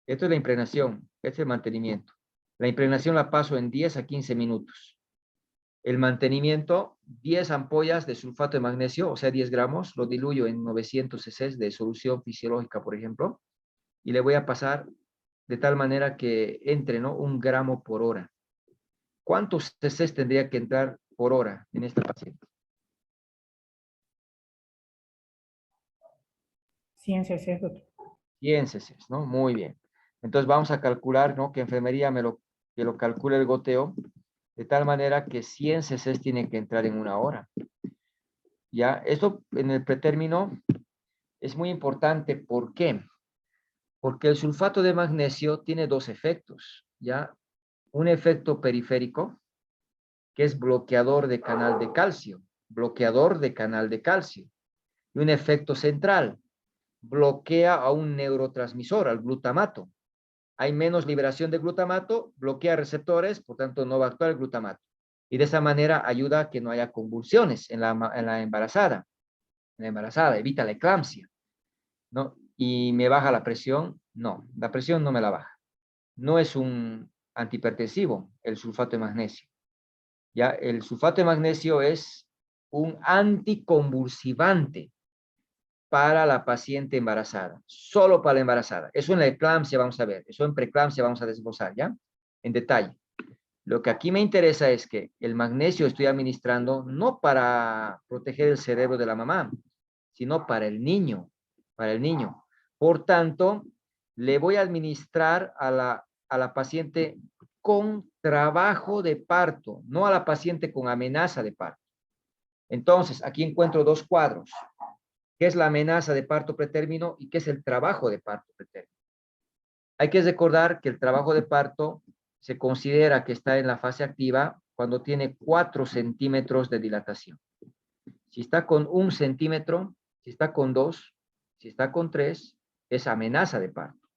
S1: Esto es la impregnación, este es el mantenimiento. La impregnación la paso en 10 a 15 minutos. El mantenimiento, 10 ampollas de sulfato de magnesio, o sea, 10 gramos, lo diluyo en 900 cc de solución fisiológica, por ejemplo, y le voy a pasar de tal manera que entre, ¿no?, 1 gramo por hora. ¿Cuántos cc tendría que entrar por hora en esta paciente?
S2: 100 cc, doctor.
S1: 100 cc, ¿no? Muy bien. Entonces vamos a calcular, ¿no?, que enfermería que lo calcule el goteo, de tal manera que 100 cc tienen que entrar en 1 hora. Ya, esto en el pretérmino es muy importante. ¿Por qué? Porque el sulfato de magnesio tiene 2 efectos, ¿ya? Un efecto periférico, que es bloqueador de canal de calcio, bloqueador de canal de calcio. Y un efecto central, bloquea a un neurotransmisor, al glutamato. Hay menos liberación de glutamato, bloquea receptores, por tanto no va a actuar el glutamato. Y de esa manera ayuda a que no haya convulsiones en la embarazada. En la embarazada, evita la eclampsia, ¿no? Y me baja la presión, no, la presión no me la baja. No es un antihipertensivo el sulfato de magnesio. Ya, el sulfato de magnesio es un anticonvulsivante para la paciente embarazada, solo para la embarazada. Eso en la eclampsia vamos a ver, eso en preeclampsia vamos a desglosar, ¿ya? En detalle. Lo que aquí me interesa es que el magnesio estoy administrando no para proteger el cerebro de la mamá, sino para el niño, para el niño. Por tanto, le voy a administrar a la paciente con trabajo de parto, no a la paciente con amenaza de parto. Entonces, aquí encuentro 2 cuadros. ¿Qué es la amenaza de parto pretérmino y qué es el trabajo de parto pretérmino? Hay que recordar que el trabajo de parto se considera que está en la fase activa cuando tiene 4 centímetros de dilatación. Si está con 1 centímetro, si está con 2, si está con 3, es amenaza de parto.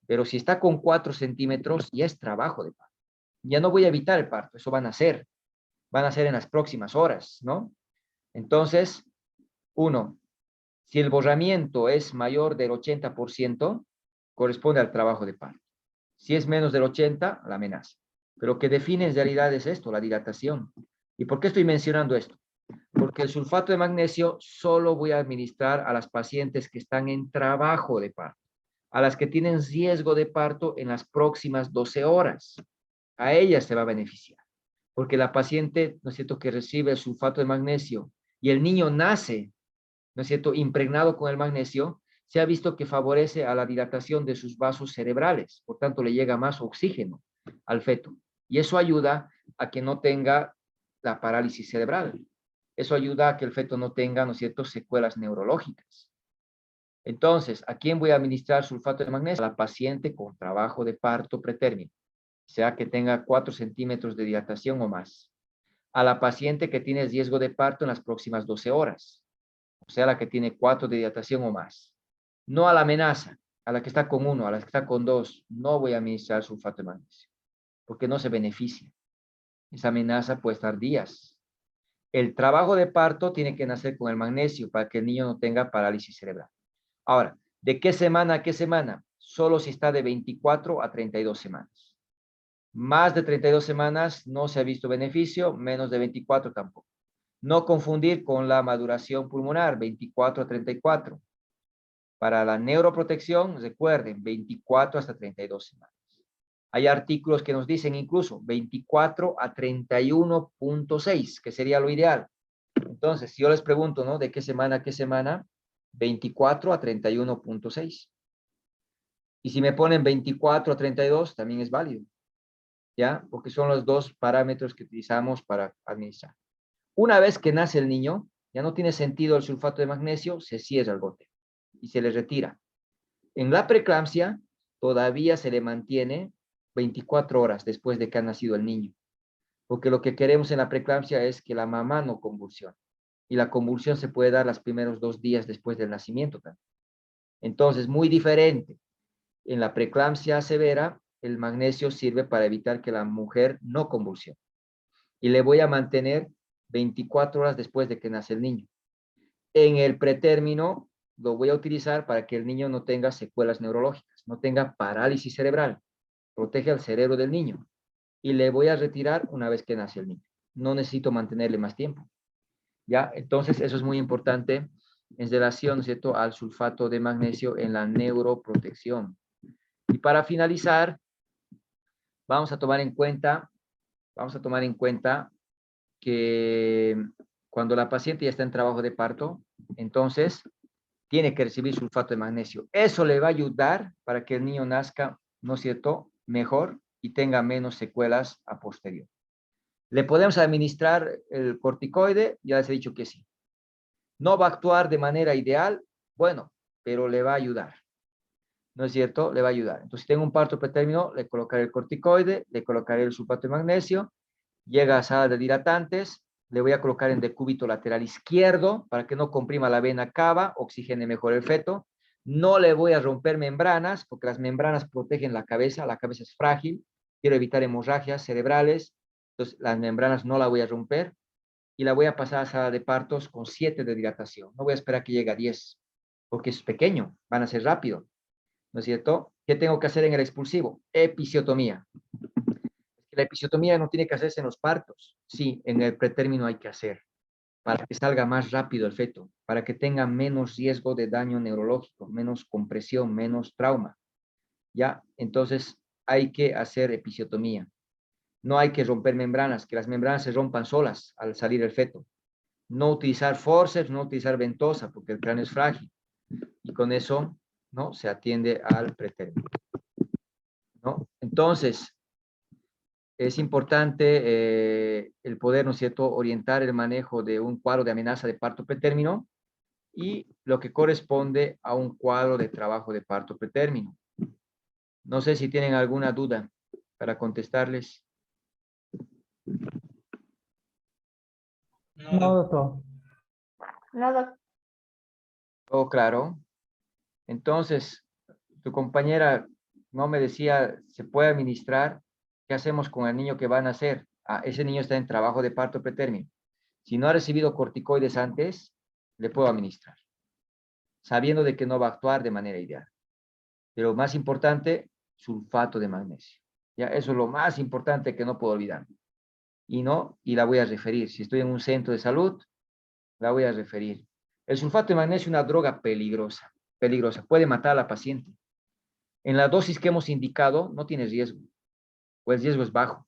S1: Pero si está con 4 centímetros, ya es trabajo de parto. Ya no voy a evitar el parto, eso van a hacer en las próximas horas, ¿no? Entonces, 1, si el borramiento es mayor del 80%, corresponde al trabajo de parto. Si es menos del 80%, la amenaza. Pero lo que define en realidad es esto, la dilatación. ¿Y por qué estoy mencionando esto? Porque el sulfato de magnesio solo voy a administrar a las pacientes que están en trabajo de parto, a las que tienen riesgo de parto en las próximas 12 horas. A ellas se va a beneficiar. Porque la paciente, ¿no es cierto?, que recibe el sulfato de magnesio y el niño nace, ¿no es cierto?, impregnado con el magnesio, se ha visto que favorece a la dilatación de sus vasos cerebrales, por tanto le llega más oxígeno al feto. Y eso ayuda a que no tenga la parálisis cerebral. Eso ayuda a que el feto no tenga, ¿no es cierto?, secuelas neurológicas. Entonces, ¿a quién voy a administrar sulfato de magnesio? A la paciente con trabajo de parto pretérmino, sea que tenga 4 centímetros de dilatación o más. A la paciente que tiene riesgo de parto en las próximas 12 horas, o sea, la que tiene 4 de dilatación o más. No a la amenaza, a la que está con 1, a la que está con 2, no voy a administrar sulfato de magnesio, porque no se beneficia. Esa amenaza puede estar días. El trabajo de parto tiene que nacer con el magnesio para que el niño no tenga parálisis cerebral. Ahora, ¿de qué semana a qué semana? Solo si está de 24 a 32 semanas. Más de 32 semanas no se ha visto beneficio, menos de 24 tampoco. No confundir con la maduración pulmonar, 24 a 34. Para la neuroprotección, recuerden, 24 hasta 32 semanas. Hay artículos que nos dicen incluso 24 a 31.6, que sería lo ideal. Entonces, si yo les pregunto, ¿no? ¿De qué semana a qué semana? 24 a 31.6. Y si me ponen 24 a 32, también es válido, ¿ya? Porque son los dos parámetros que utilizamos para administrar. Una vez que nace el niño, ya no tiene sentido el sulfato de magnesio, se cierra el bote y se le retira. En la preeclampsia, todavía se le mantiene 24 horas después de que ha nacido el niño, porque lo que queremos en la preeclampsia es que la mamá no convulsione. Y la convulsión se puede dar los primeros 2 días después del nacimiento también. Entonces, muy diferente. En la preeclampsia severa, el magnesio sirve para evitar que la mujer no convulsione. Y le voy a mantener 24 horas después de que nace el niño. En el pretérmino, lo voy a utilizar para que el niño no tenga secuelas neurológicas, no tenga parálisis cerebral. Protege al cerebro del niño. Y le voy a retirar una vez que nace el niño. No necesito mantenerle más tiempo. ¿Ya? Entonces, eso es muy importante en relación, ¿cierto?, al sulfato de magnesio en la neuroprotección. Y para finalizar, vamos a tomar en cuenta que cuando la paciente ya está en trabajo de parto, entonces tiene que recibir sulfato de magnesio. Eso le va a ayudar para que el niño nazca, ¿no es cierto?, mejor y tenga menos secuelas a posterior. ¿Le podemos administrar el corticoide? Ya les he dicho que sí. ¿No va a actuar de manera ideal? Bueno, pero le va a ayudar. ¿No es cierto? Le va a ayudar. Entonces, si tengo un parto pretérmino, le colocaré el corticoide, le colocaré el sulfato de magnesio, llega a sala de dilatantes, le voy a colocar en decúbito lateral izquierdo para que no comprima la vena cava, oxigene mejor el feto. No le voy a romper membranas porque las membranas protegen la cabeza es frágil, quiero evitar hemorragias cerebrales, entonces las membranas no la voy a romper y la voy a pasar a sala de partos con 7 de dilatación. No voy a esperar que llegue a 10 porque es pequeño, van a ser rápido. ¿No es cierto? ¿Qué tengo que hacer en el expulsivo? Episiotomía. La episiotomía no tiene que hacerse en los partos. Sí, en el pretérmino hay que hacer para que salga más rápido el feto, para que tenga menos riesgo de daño neurológico, menos compresión, menos trauma. ¿Ya? Entonces hay que hacer episiotomía. No hay que romper membranas, que las membranas se rompan solas al salir el feto. No utilizar forceps, no utilizar ventosa, porque el cráneo es frágil. Y con eso, ¿no?, se atiende al pretérmino, ¿no? Entonces, es importante el poder, ¿no es cierto?, orientar el manejo de un cuadro de amenaza de parto pretérmino y lo que corresponde a un cuadro de trabajo de parto pretérmino. No sé si tienen alguna duda para contestarles.
S2: No, doctor.
S4: No, doctor.
S1: Oh, claro. Entonces, tu compañera no me decía, ¿se puede administrar? ¿Qué hacemos con el niño que va a nacer? Ah, ese niño está en trabajo de parto pretérmino. Si no ha recibido corticoides antes, le puedo administrar, sabiendo de que no va a actuar de manera ideal. Pero más importante, sulfato de magnesio. Ya, eso es lo más importante que no puedo olvidar. Y la voy a referir. Si estoy en un centro de salud, la voy a referir. El sulfato de magnesio es una droga peligrosa, peligrosa. Puede matar a la paciente. En la dosis que hemos indicado, no tiene riesgo, o el riesgo es bajo,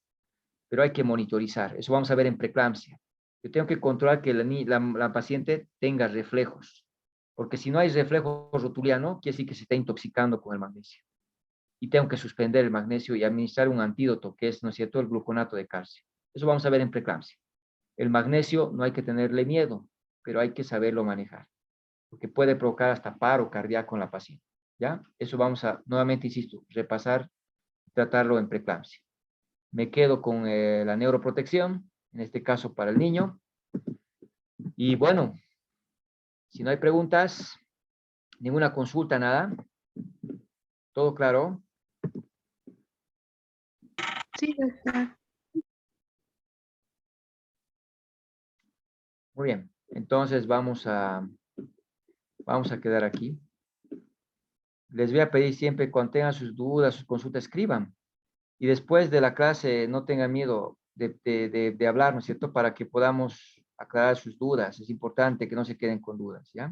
S1: pero hay que monitorizar. Eso vamos a ver en preeclampsia. Yo tengo que controlar que la paciente tenga reflejos, porque si no hay reflejo rotuliano, quiere decir que se está intoxicando con el magnesio. Y tengo que suspender el magnesio y administrar un antídoto, que es, ¿no es cierto?, el gluconato de calcio. Eso vamos a ver en preeclampsia. El magnesio no hay que tenerle miedo, pero hay que saberlo manejar, porque puede provocar hasta paro cardíaco en la paciente, ¿ya? Eso vamos a, nuevamente insisto, repasar, tratarlo en preeclampsia. Me quedo con la neuroprotección, en este caso para el niño. Y bueno, si no hay preguntas, ninguna consulta, nada. ¿Todo claro?
S4: Sí, doctor.
S1: Muy bien. Entonces vamos a quedar aquí. Les voy a pedir siempre cuando tengan sus dudas, sus consultas, escriban. Y después de la clase no tengan miedo de hablar, ¿no es cierto? Para que podamos aclarar sus dudas. Es importante que no se queden con dudas, ¿ya?